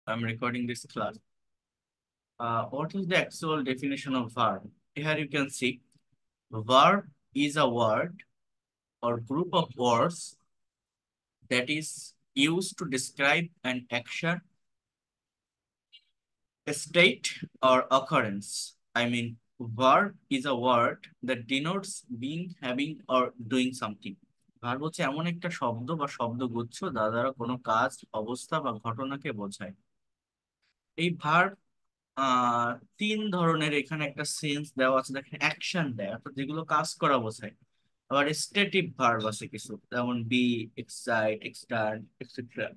I'm recording this class. What is the actual definition of verb? Here you can see verb is a word or group of words that is used to describe an action, a state, or occurrence. Verb is a word that denotes being, having, or doing something. Verb হচ্ছে এমন একটা শব্দ বা শব্দগুচ্ছ যা দ্বারা কোনো কাজ, অবস্থা বা ঘটনাকে বোঝায়। এই ভার্ব আহ তিন ধরনের এখানে একটা সেন্স দেওয়া আছে, দেখেন অ্যাকশন দেয় অর্থাৎ যেগুলো কাজ করা বোঝায়। আবার স্টেটিভ ভার্ব আছে কিছু, যেমন বি, এক্সাইট, এক্সটার্ন, এটসেট্রা।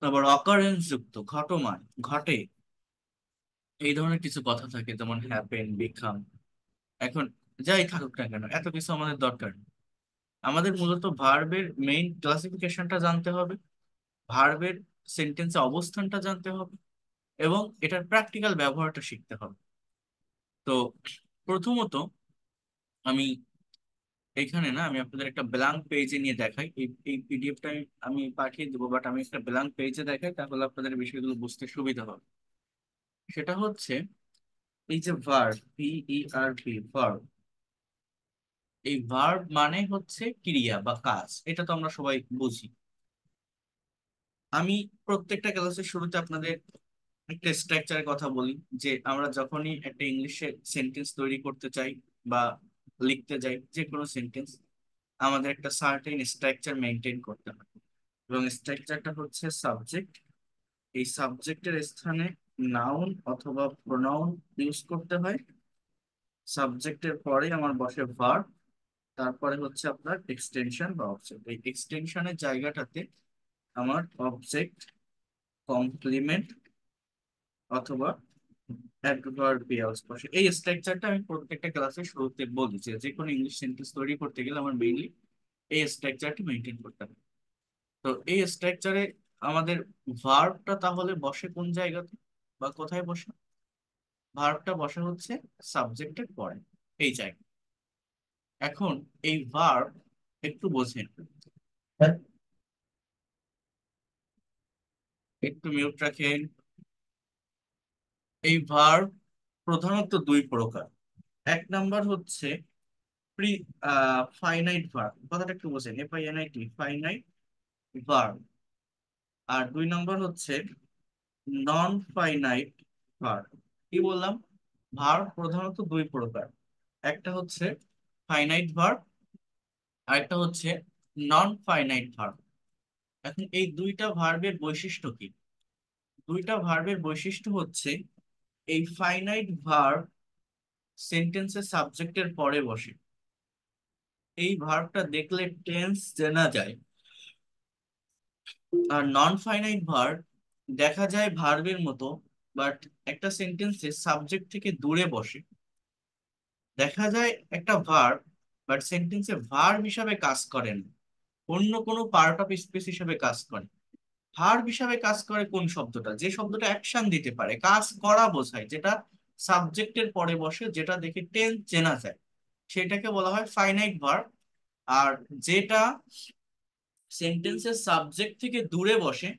আবার অকারেন্স যুক্ত, ঘটমান, ঘটে, এই ধরনের কিছু কথা থাকে, যেমন হ্যাপেন, বিকাম। এখন যাই থাকুক না কেন, এত কিছু আমাদের দরকার নেই। আমাদের মূলত ভার্বের মেইন ক্লাসিফিকেশনটা জানতে হবে, ভার্বের সেন্টেন্সে অবস্থানটা জানতে হবে, এবং এটার প্র্যাকটিক্যাল ব্যবহারটা শিখতে হবে। তো প্রথমত আমি আমি আপনাদের একটা ব্ল্যাঙ্ক পেজে নিয়ে দেখাই। এই পিডিএফটা আমি পাঠিয়ে দেবো, বাট আমি একটা ব্ল্যাঙ্ক পেজে দেখাই, তাহলে আপনাদের বিষয়গুলো বুঝতে সুবিধা হবে। সেটা হচ্ছে এই যে ভার্ব, VERB, ভার্ব। এই ভার্ব মানে হচ্ছে ক্রিয়া বা কাজ, এটা তো আমরা সবাই বুঝি। আমি প্রত্যেকটা ক্লাসের শুরুতে আপনাদের একটা স্ট্রাকচারের কথা বলি, যে আমরা যখনই একটা ইংলিশে সেন্টেন্স তৈরি করতে চাই বা লিখতে যাই, যে কোনো সেন্টেন্স, আমাদের একটা সার্টেন স্ট্রাকচার মেনটেন করতে হয়। এবং স্ট্রাকচারটা হচ্ছে সাবজেক্ট। এই সাবজেক্টের স্থানে নাউন অথবা প্রোনাউন ইউজ করতে হয়। সাবজেক্টের পরে আমার বসে ভার্ব, তারপরে হচ্ছে আপনার এক্সটেনশন বা অবজেক্ট। এই এক্সটেনশনের জায়গাটাতে আমার অবজেক্ট, কমপ্লিমেন্ট অথবা অ্যাডভার্বিয়ালস বসে। এই স্ট্রাকচারটা আমি প্রত্যেকটা ক্লাসে শুরুতে বলি, যে যে কোনো ইংলিশ সেন্টেন্স তৈরি করতে গেলে আমার মেইনলি এই স্ট্রাকচারটি মেনটেন করতে হবে। তো এই স্ট্রাকচারে আমাদের ভার্বটা তাহলে বসে কোন জায়গাতে বা কোথায় বসে? ভার্বটা বসে হচ্ছে সাবজেক্টের পরে, এই জায়গায়। এখন এই ভার্ব একটু বোঝেন, হ্যাঁ, একটু মিউট রাখেন। এই ভার্ব প্রধানত দুই প্রকার। এক নাম্বার হচ্ছে প্রি ফাইনাইট ভার্ব, কথাটা একটু বোঝেন, FINIT, ফাইনাইট ভার্ব। আর দুই নাম্বার হচ্ছে নন ফাইনাইট ভার্ব। কি বললাম? ভার্ব প্রধানত দুই প্রকার, একটা হচ্ছে ফাইনাইট ভার্ব, আর একটা হচ্ছে নন ফাইনাইট ভার্ব। এখন এই দুইটা ভার্বের বৈশিষ্ট্য কি? দুইটা ভার্বের বৈশিষ্ট্য হচ্ছে এই ফাইনাইট ভার্ব সেন্টেন্সের সাবজেক্টের পরে বসে। এই ভার্বটা দেখলে টেন্স চেনা যায়। আর নন ফাইনাইট ভার্ব দেখা যায় ভার্বের মতো, বাট একটা সেন্টেন্সে সাবজেক্ট থেকে দূরে বসে। দেখা যায় একটা ভার্ব, বাট সেন্টেন্সে ভার্ব হিসাবে কাজ করে না, অন্য কোনো পার্ট অফ স্পিচ হিসাবে কাজ করে। ভার্ব হিসাবে কাজ করে কোন শব্দটা? যে শব্দটা অ্যাকশন দিতে পারে, কাজ করা বোঝায়, যেটা সাবজেক্টের পরে বসে, যেটা দেখে টেন্স চেনা যায়, সেটাকে বলা হয় ফাইনাইট ভার্ব। আর যেটা সেন্টেন্সের সাবজেক্ট থেকে দূরে বসে,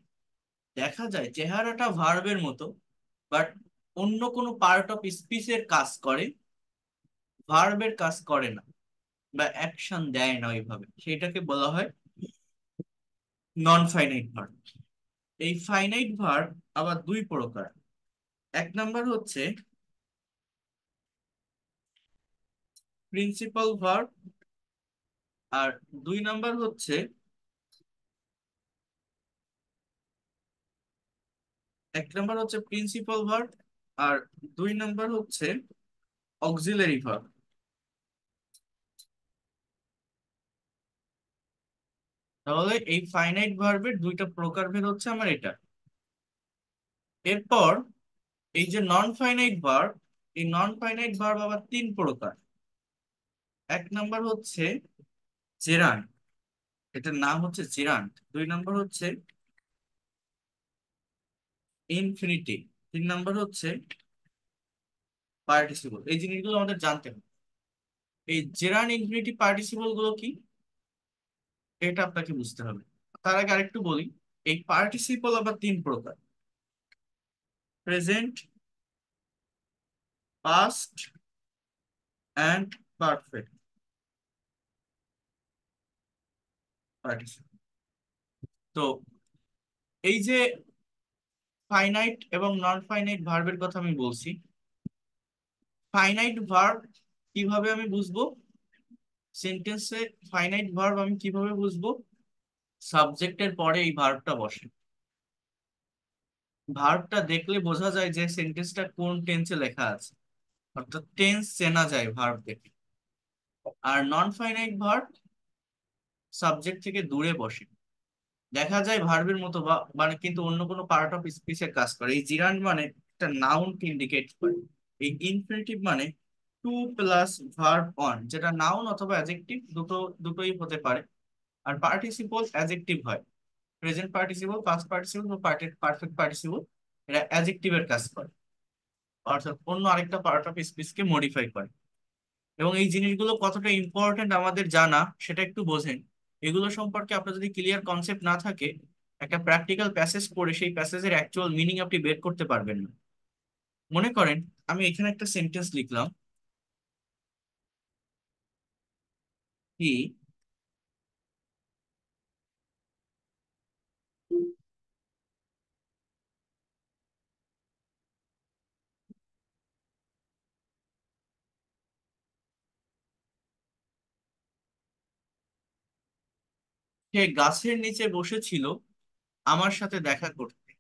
দেখা যায় চেহারাটা ভার্বের মতো, বাট অন্য কোনো পার্ট অফ স্পিচের কাজ করে, ভার্বের কাজ করে না বা অ্যাকশন দেয় না ওইভাবে, সেটাকে বলা হয় নন ফাইনাইট ভার্ব। এই ফাইনাইট ভার্ব আবার দুই প্রকার। এক নাম্বার হচ্ছে প্রিন্সিপাল ভার্ব, আর দুই নাম্বার হচ্ছে, এক নাম্বার হচ্ছে প্রিন্সিপাল ভার্ব, আর দুই নাম্বার হচ্ছে অক্সিলারি ভার্ব। তাহলে এই ফাইনাইট ভার্বের দুইটা প্রকারভেদ হচ্ছে আমার এটা। এরপর এই যে নন ফাইনাইট ভার্ব, এই নন ফাইনাইট ভার্ব আবার তিন প্রকার। এক নাম্বার হচ্ছে জেরান্ড, এটার নাম হচ্ছে জেরান্ড। দুই নাম্বার হচ্ছে ইনফিনিটিভ। তিন নাম্বার হচ্ছে পার্টিসিপল। এই জিনিসগুলো আমাদের জানতে হবে। এই জেরান্ড, ইনফিনিটিভ, পার্টিসিপল গুলো কি, এটা আপনাকে বুঝতে হবে। তার আগে আরেকটু বলি, এই পার্টিসিপল আবার তিন প্রকার: present, past and perfect participle. তো এই যে ফাইনাইট এবং নন ফাইনাইট ভার্বের কথা আমি বলছি, ফাইনাইট ভার্ব কিভাবে আমি বুঝবো? সেন্টেন্সে ফাইনাইট ভার্ব আমি কিভাবে বুঝবো? সাবজেক্টের পরে এই ভার্বটা বসে। ভার্বটা দেখলে বোঝা যায় যে সেন্টেন্সটা কোন টেন্সে লেখা আছে, অর্থাৎ টেন্স চেনা যায় ভার্ব দেখে। আর নন ফাইনাইট ভার্ব সাবজেক্ট থেকে দূরে বসে, দেখা যায় ভার্বের মতো বা মানে কিন্তু অন্য কোনো পার্ট অফ স্পিচের কাজ করে। এই জিরান্ড মানে একটা নাউনকে ইন্ডিকেট করে। এই ইনফিনিটিভ মানে টু প্লাস ভার্ব অন, যেটা নাউন অথবা অ্যাডজেক্টিভ দুটোই হতে পারে। আর পার্টিসিপল অ্যাডজেক্টিভ হয়, প্রেজেন্ট পার্টিসিপল, পাস্ট পার্টিসিপল বা পারফেক্ট পার্টিসিপল, এরা অ্যাডজেক্টিভের কাজ করে, অর্থাৎ অন্য আরেকটা পার্ট অফ স্পিচকে মডিফাই করে। এবং এই জিনিসগুলো কতটা ইম্পর্টেন্ট আমাদের জানা সেটা একটু বোঝেন। এগুলো সম্পর্কে আপনার যদি ক্লিয়ার কনসেপ্ট না থাকে, একটা প্র্যাকটিক্যাল প্যাসেজ পড়ে সেই প্যাসেজের অ্যাকচুয়াল মিনিং আপনি বের করতে পারবেন না। মনে করেন আমি এখানে একটা সেন্টেন্স লিখলাম, কি সে গাছের নিচে বসেছিল আমার সাথে দেখা করতে,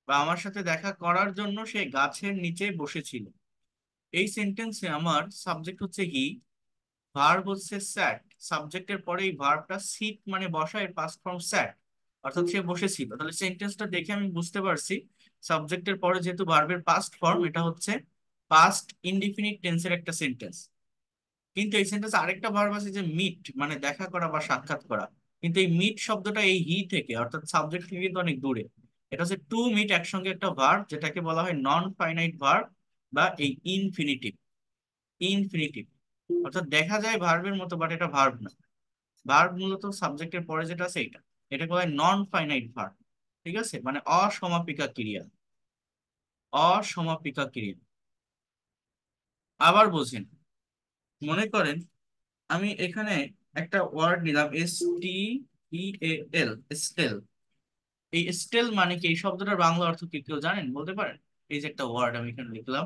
বা আমার সাথে দেখা করার জন্য সে গাছের নিচে বসেছিল। এই সেন্টেন্সে আমার সাবজেক্ট হচ্ছে হি, ভার্ব হচ্ছে স্যাট। সাবজেক্টের পরে এই ভার্বটা সিট মানে বসা, এর পাস্ট ফর্ম স্যাট, অর্থাৎ সে বসেছিল। তাহলে সেন্টেন্সটা দেখে আমি বুঝতে পারছি সাবজেক্টের পরে যেহেতু ভার্বের পাস্ট ফর্ম, এটা হচ্ছে পাস্ট ইনডিফিনিট টেন্সের একটা সেন্টেন্স। কিন্তু এই সেন্টেন্স আরেকটা ভার্ব আছে যে মিট, মানে দেখা করা বা সাক্ষাৎ করা। কিন্তু এই মিট শব্দটা এই হি থেকে অর্থাৎ সাবজেক্ট থেকে কিন্তু অনেক দূরে। এটা হচ্ছে টু মিট একসঙ্গে একটা ভার্ব, যেটাকে বলা হয় নন ফাইনাইট ভার্ব বা এই ইনফিনিটিভ। ইনফিনিটিভ অর্থাৎ দেখা যায় ভার্বের মতো, বাট এটা ভার্ব না। ভার্ব মূলত সাবজেক্টের পরে যেটা আছে এটা, এটাকে বলা হয় নন ফাইনাইট ভার্ব। ঠিক আছে, মানে অসমাপিকা ক্রিয়া। অসমাপিকা ক্রিয়া। আবার বোঝেন, মনে করেন আমি এখানে একটা ওয়ার্ড নিলাম, STEL, স্টেল। এই স্টেল মানে কি? এই শব্দটার বাংলা অর্থ কি কেউ জানেন, বলতে পারেন? এই যে একটা ওয়ার্ড আমি এখানে লিখলাম,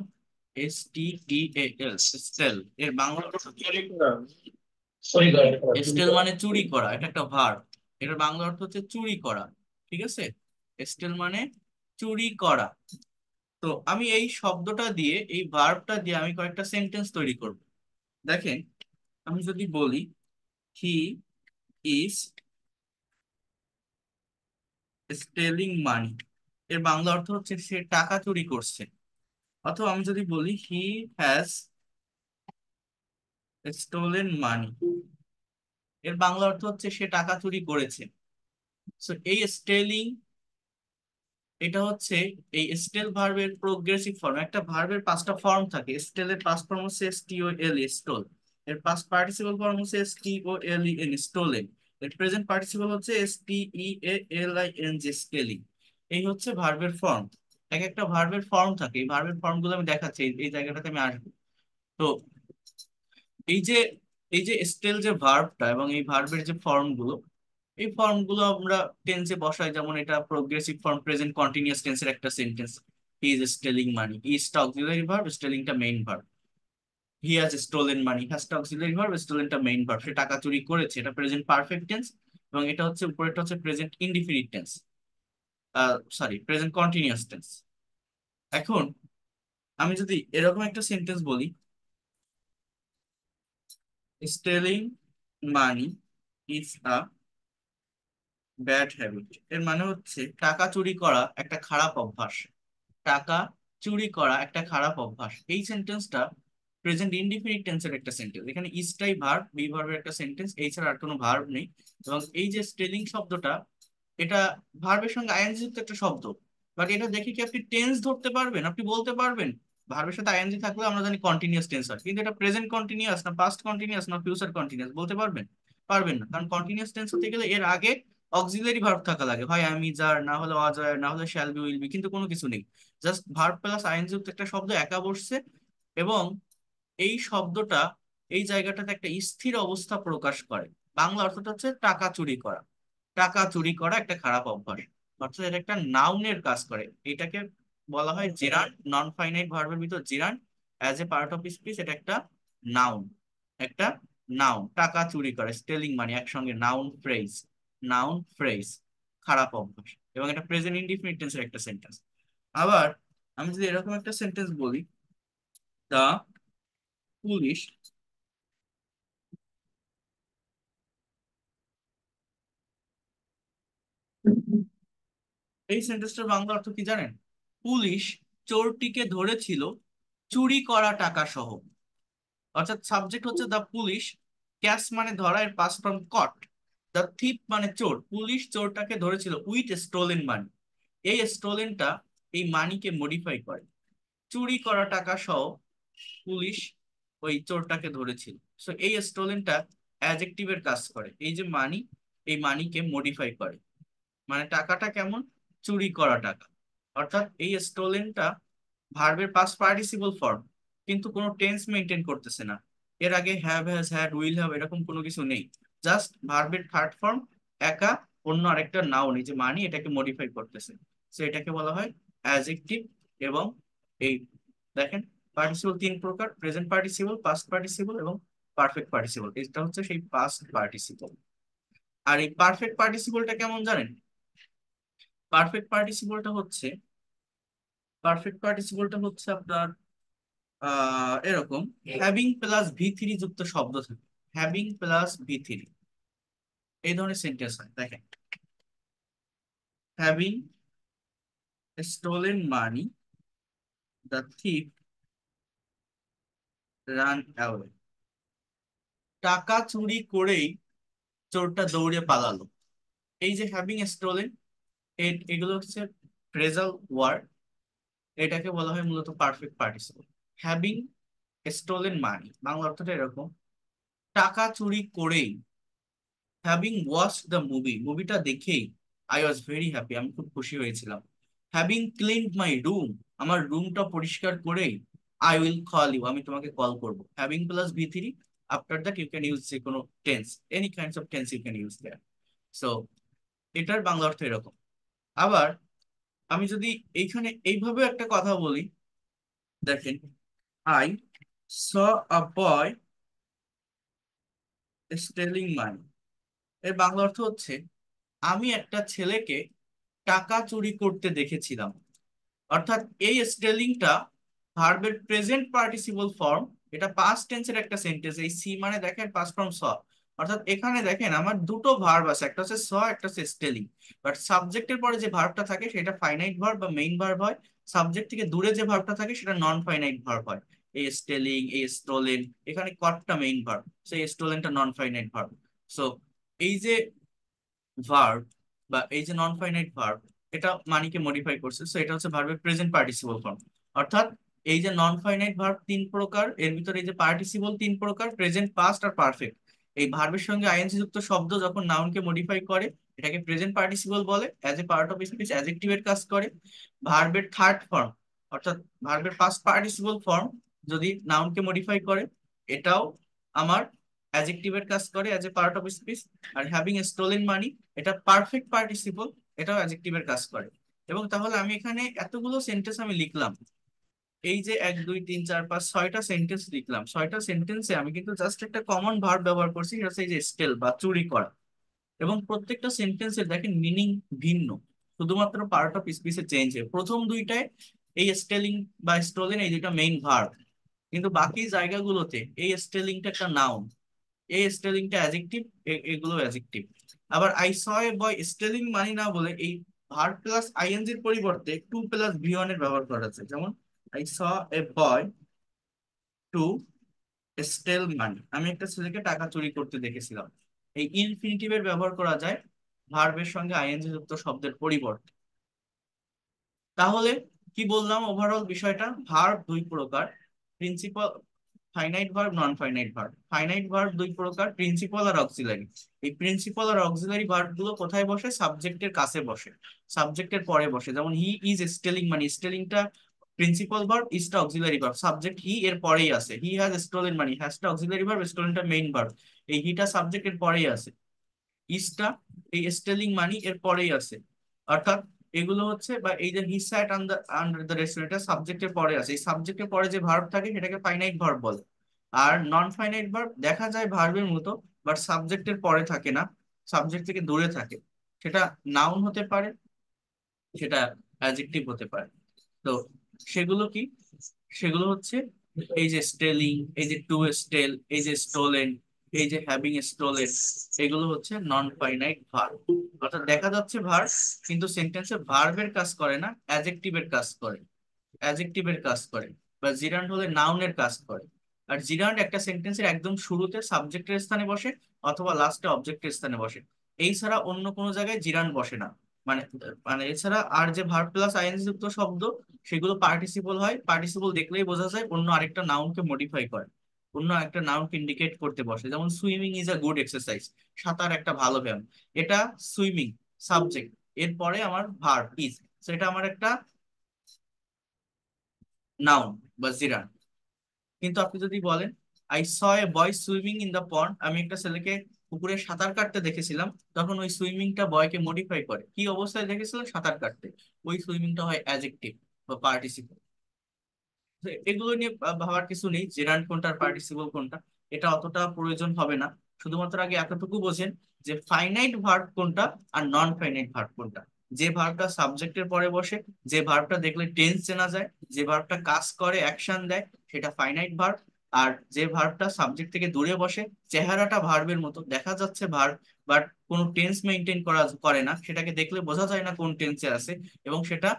STEAL, স্টেল, এর বাংলা অর্থ কি? স্টেল মানে চুরি করা, এটা একটা ভার্ব। এটার বাংলা অর্থ হচ্ছে চুরি করা। ঠিক আছে, স্টেল মানে চুরি করা। তো আমি এই শব্দটা দিয়ে, এই ভার্বটা দিয়ে আমি কয়েকটা সেন্টেন্স তৈরি করব। দেখেন, আমি যদি বলি হি ইজ স্টেলিং মানি, এর বাংলা অর্থ হচ্ছে সে টাকা চুরি করছে। অথবা আমি যদি বলি হি হ্যাজ স্টোলেন মানি, এর বাংলা অর্থ হচ্ছে সে টাকা চুরি করেছে। সো এই স্টেলিং, এটা হচ্ছে এই স্টেল ভার্বের প্রোগ্রেসিভ ফর্ম। একটা ভার্বের পাঁচটা ফর্ম থাকে, স্টেলের পাস্ট ফর্ম হচ্ছে STOLE, স্টোল। এর পাস্ট পার্টিসিপল ফর্ম হচ্ছে STOLEN, স্টোলেন। এর প্রেজেন্ট পার্টিসিপল হচ্ছে STEALING, স্টেলিং। এই হচ্ছে ভার্বের ফর্ম। এক একটা ভার্বের ফর্ম থাকে, এই ভার্বের ফর্ম গুলো আমি দেখাচ্ছি, এই জায়গাটাতে আমি আসবো। তো এই যে এই যে স্টেল যে ভার্বটা এবং এই ভার্বের যে ফর্ম গুলো, এই ফর্ম গুলো আমরা টেন্সে বসাই। যেমন এটা প্রোগ্রেসিভ ফর্ম, প্রেজেন্ট কন্টিনিউয়াস টেন্সের একটা sentence. He is stealing money, is টা অক্সিলারি ভার্ব, স্টেলিংটা main verb. He has stolen money, has টা অক্সিলারি ভার্ব, স্টোলেনটা মেইন ভার্ব। সে টাকা চুরি করেছে, এটা প্রেজেন্ট পারফেক্ট টেন্স। এবং এটা হচ্ছে উপরেরটা হচ্ছে present indefinite tense, sorry present continuous tense. এখন আমি যদি এরকম একটা সেন্টেন্স বলি, stealing money is a bad habit, এর মানে হচ্ছে টাকা চুরি করা একটা খারাপ অভ্যাস। টাকা চুরি করা একটা খারাপ অভ্যাস। এই সেন্টেন্সটা প্রেজেন্ট ইনডিফিনিট টেন্সের একটা সেন্টেন্স। এখানে ইজটাই ভার্ব, বি ভার্বের একটা সেন্টেন্স, এই ছাড়া আর কোনো ভার্ব নেই। এবং এই যে স্টেলিং শব্দটা, এটা ভার্বের সঙ্গে আইএনজি যুক্ত একটা শব্দ। বাট এটা দেখে কি আপনি টেন্স ধরতে পারবেন? আপনি বলতে পারবেন ভার্বের সাথে আইএনজি থাকলে আমরা জানি কন্টিনিউয়াস টেন্স হয়, কিন্তু এটা প্রেজেন্ট কন্টিনিউয়াস না পাস্ট কন্টিনিউয়াস না ফিউচার কন্টিনিউয়াস, বলতে পারবেন? পারবেন না, কারণ কন্টিনিউয়াস টেন্স হতে গেলে এর আগে অক্সিলারি ভার্ব থাকা লাগে, হয় আমি যার, না হলে ওয়াজ ওয়্যার, না হলে শ্যাল বি উইল বি, কিন্তু কোনো কিছু নেই। জাস্ট ভার্ব প্লাস আইএনজি যুক্ত একটা শব্দ একা বসছে, এবং এই শব্দটা এই জায়গাটাতে একটা স্থির অবস্থা প্রকাশ করে। বাংলা অর্থটা হচ্ছে টাকা চুরি করা। টাকা চুরি করা একটা খারাপ অভ্যাস, অর্থাৎ এটা একটা নাউনের কাজ করে। এটাকে বলা হয় জেরান্ড, নন ফাইনাইট ভার্বের ভিতর gerund as a part of speech, এটা একটা নাউন। একটা নাউন, টাকা চুরি করে, স্টেলিং মানে একসঙ্গে নাউন ফ্রেজ, নাউন ফ্রেজ, খারাপ অভ্যাস, এবং এটা প্রেজেন্ট ইনডিফিনিট টেন্সের একটা সেন্টেন্স। আবার আমি যদি এরকম একটা সেন্টেন্স বলি, দা পুলিশ, এই সেন্টেন্সটার বাংলা অর্থ কি জানেন? পুলিশ চোরটিকে ধরেছিল চুরি করা টাকা সহ। অর্থাৎ সাবজেক্ট হচ্ছে দা পুলিশ, ক্যাচ মানে ধরা, এর পাস্ট ফর্ম কট, দা থিপ মানে চোর, পুলিশ চোরটাকে ধরেছিল উইথ স্টোলেন মানি। এই স্টোলেনটা এই মানিকে মডিফাই করে, চুরি করা টাকা সহ পুলিশ ওই চোরটাকে ধরেছিল। সো এই স্টোলেনটা অ্যাডজেক্টিভের কাজ করে, এই যে মানি, এই মানিকে মডিফাই করে। মানে টাকাটা কেমন? চুরি করা টাকা। অর্থাৎ এই স্টোলেনটা ভার্বের পাস্ট পার্টিসিপল ফর্ম, কিন্তু কোনো টেন্স মেনটেন করতেছে না। এর আগে have, has, had, will have এরকম কোনো কিছু নেই। জাস্ট ভার্বের থার্ড ফর্ম একা অন্য আরেকটা নাউন, এই যে মানি, এটাকে মডিফাই করতেছে। সো এটাকে বলা হয় অ্যাডজেক্টিভ। এবং এই দেখেন, পার্টিসিপল তিন প্রকার: প্রেজেন্ট পার্টিসিপল, পাস্ট পার্টিসিপল এবং পারফেক্ট পার্টিসিপল। এটা হচ্ছে সেই পাস্ট পার্টিসিপল। আর এই পারফেক্ট পার্টিসিপলটা কেমন জানেন? পারফেক্ট পার্টিসিপলটা হচ্ছে, পারফেক্ট পার্টিসিপলটা হচ্ছে আপনার এরকম, হ্যাভিং প্লাস ভি থ্রি যুক্ত শব্দ থাকে। হ্যাভিং প্লাস ভি থ্রি, এই ধরনের সেন্টেন্স হয়। দেখেন, having stolen money, the thief run away. টাকা চুরি করেই চোরটা দৌড়ে পালালো। এই যে হ্যাভিং স্টোলেন, এগুলো হচ্ছে ফ্রেজাল ওয়ার্ড। এটাকে বলা হয় মূলত পারফেক্ট পার্টিসিপল। হ্যাভিং স্টোলেন মানি বাংলা অর্থটা এরকম: টাকা চুরি করেই, হ্যাভিং ওয়াচড দ্য মুভি, মুভিটা দেখেই, আই ওয়াজ ভেরি হ্যাপি, আমি খুব খুশি হয়েছিলাম। হ্যাভিং ক্লিনড মাই রুম, আমার রুমটা পরিষ্কার করেই, আই উইল কল ইউ, আমি তোমাকে কল করবো। Having plus V three, after that you can use যে কোনো tense, any kinds of tense you can use there. So এটার বাংলা অর্থ এরকম। আবার আমি যদি এইখানে এইভাবে একটা কথা বলি, দেখেন, I saw a boy stealing মানি, এর বাংলা অর্থ হচ্ছে আমি একটা ছেলেকে টাকা চুরি করতে দেখেছিলাম। অর্থাৎ এই স্পেলিংটা ভার্বের প্রেজেন্ট পার্টিসিপল ফর্ম, এটা পাস্ট টেন্সের একটা সেন্টেন্স। এই সি মানে দেখেন পাস্ট ফর্ম স। অর্থাৎ এখানে দেখেন আমার দুটো ভার্ব আছে, একটা হচ্ছে স, একটা হচ্ছে স্টেলিং। বাট সাবজেক্টের পরে যে ভার্বটা থাকে সেটা ফাইনাইট ভার্ব বা মেইন ভার্ব হয়। সাবজেক্ট থেকে দূরে যে ভার্বটা থাকে সেটা নন ফাইনাইট ভার্ব হয়। এই স্টেলিং, এই স্টোলেন, এখানে কটটা মেইন ভার্ব, সেই স্টোলেনটা নন ফাইনাইট ভার্ব। সো এই যে ভার্ব বা এই যে নন ফাইনাইট ভার্ব, এটা মানিকে মডিফাই করছে। সো এটা হচ্ছে ভার্বের প্রেজেন্ট পার্টিসিপল ফর্ম। অর্থাৎ এই যে নন ফাইনাইট ভার্ব তিন প্রকার, এর ভিতরে এই যে পার্টিসিপল তিন প্রকার: প্রেজেন্ট, পাস্ট আর পারফেক্ট। এই ভার্বের সঙ্গে আইএনসি যুক্ত শব্দ যখন নাউনকে মডিফাই করে, এটাকে প্রেজেন্ট পার্টিসিপল বলে, as a part of speech অ্যাডজেক্টিভের কাজ করে। ভার্বের থার্ড ফর্ম, অর্থাৎ ভার্বের পাস্ট পার্টিসিপল ফর্ম যদি নাউনকে মডিফাই করে, এটাও আমার অ্যাডজেক্টিভের কাজ করে as a part of speech. আর হ্যাভিং স্টোলেন মানি, এটা পারফেক্ট পার্টিসিপল, এটাও অ্যাডজেক্টিভের কাজ করে। এবং তাহলে আমি এখানে এতগুলো সেন্টেন্স আমি লিখলাম, এই যে এক দুই তিন চার পাঁচ ছয়টা সেন্টেন্স লিখলাম, ছয়টা সেন্টেন্সে আমি কিন্তু জাস্ট একটা কমন ভার্ব ব্যবহার করছি, সেটা হচ্ছে এই যে স্টেল বা চুরি করা। এবং প্রত্যেকটা সেন্টেন্সের দেখেন মিনিং ভিন্ন, শুধুমাত্র পার্ট অফ স্পিচে চেঞ্জ হয়। প্রথম দুইটায় এই স্টেলিং বা স্টোলেন, এই দুইটা মেইন ভার্ব, কিন্তু বাকি জায়গাগুলোতে এই স্টেলিংটা একটা নাউন, এই স্টেলিংটা অ্যাডজেক্টিভ, এগুলো অ্যাডজেক্টিভ। আবার I saw a boy stealing money না বলে এই ভার্ব প্লাস আইএনজির পরিবর্তে টু প্লাস ভি ওয়ান এর ব্যবহার করা আছে। যেমন I saw a boy two স্টেল মানি, আমি একটা ছেলেকে টাকা চুরি করতে দেখেছিলাম। এই ইনফিনিটিভের ব্যবহার করা যায় ভার্বের সঙ্গে আইএনজি যুক্ত শব্দের পরিবর্তে। তাহলে কি বললাম ওভারঅল বিষয়টা? ভার্ব দুই প্রকার: principal finite verb, non finite verb. Finite verb দুই প্রকার, প্রিন্সিপাল আর অক্সিলারি। এই প্রিন্সিপাল আর অক্সিলারি ভার্ব গুলো কোথায় বসে? সাবজেক্টের কাছে বসে, সাবজেক্টের পরে বসে। যেমন হি ইজ স্টেলিং, মানে স্টেলিংটা প্রিন্সিপাল ভার্ব, ইজটা অক্সিলারি ভার্ব। সাবজেক্ট হি এর পরেই আছে। হি হ্যাজ স্টোলেন, মানে হ্যাজটা অক্সিলারি ভার্ব, স্টোলেনটা মেইন ভার্ব। এই হিটা সাবজেক্টের পরেই আছে, ইজটা এই স্টেলিং মানি এর পরেই আছে। অর্থাৎ এগুলো হচ্ছে, বা এই যে হি স্যাট আন্ডার দ্য রেস্টুরেন্ট, এটা সাবজেক্টের পরে আছে। এই সাবজেক্টের পরে যে ভার্ব থাকে সেটাকে ফাইনাইট ভার্ব বলে। আর নন ফাইনাইট ভার্ব দেখা যায় ভার্বের মতো, বাট সাবজেক্টের পরে থাকে না, সাবজেক্ট থেকে দূরে থাকে। সেটা নাউন হতে পারে, সেটা অ্যাডজেক্টিভ হতে পারে। তো সেগুলো কি? সেগুলো হচ্ছে এই যে স্টেলিং, এই যে টু স্টেল, এই যে স্টোলেন, এই যে হ্যাভিং স্টোলেন, এগুলো হচ্ছে নন ফাইনাইট ভার্ব। অর্থাৎ দেখা যাচ্ছে ভার্ব, কিন্তু সেন্টেন্সে ভার্বের কাজ করে না, অ্যাডজেক্টিভের কাজ করে, অ্যাডজেক্টিভের কাজ করে। বা জিরান্ড হলে নাউনের কাজ করে। আর জিরান্ড একটা সেন্টেন্সের একদম শুরুতে সাবজেক্টের স্থানে বসে, অথবা লাস্টে অবজেক্টের স্থানে বসে। এই ছাড়া অন্য কোনো জায়গায় জিরান্ড বসে না। মানে মানে এছাড়া আর যে ভার্ব প্লাস আইএনজি যুক্ত শব্দ, সেগুলো পার্টিসিপল হয়। পার্টিসিপল দেখলেই বোঝা যায় অন্য আরেকটা নাউনকে মডিফাই করে, অন্য একটা নাউনকে ইন্ডিকেট করতে বসে। যেমন swimming is a good exercise, সাঁতার একটা ভালো ব্যায়াম। এটা সুইমিং সাবজেক্ট, এরপরে আমার ভার্ব ইজ, সেটা আমার একটা নাউন বা জিরান। কিন্তু আপনি যদি বলেন I saw a boy swimming in the pond, আমি একটা ছেলেকে পুকুরে সাঁতার কাটতে দেখেছিলাম, তখন ওই সুইমিংটা বয়কে মডিফাই করে, কি অবস্থায় দেখেছিলেন? সাঁতার কাটতে। ওই সুইমিংটা হয় অ্যাডজেক্টিভ বা পার্টিসিপল। এগুলো নিয়ে ভাবার কিছু নেই, জেরান্ড কোনটা আর পার্টিসিপল কোনটা, এটা অতটা প্রয়োজন হবে না। শুধুমাত্র আগে এতটুকু বোঝেন যে ফাইনাইট ভার্ব কোনটা আর নন ফাইনাইট ভার্ব কোনটা। যে ভার্বটা সাবজেক্টের পরে বসে, যে ভার্বটা দেখলে টেন্স চেনা যায়, যে ভার্বটা কাজ করে অ্যাকশন দেয়, সেটা ফাইনাইট ভার্ব। আর যে ভার্বটা সাবজেক্ট থেকে দূরে বসে, চেহারাটা ভার্বের মতো দেখা যাচ্ছে ভার্ব, বাট কোনো টেন্স মেনটেন করে না, সেটাকে দেখলে বোঝা যায় না কোন টেন্সে আছে, এবং সেটা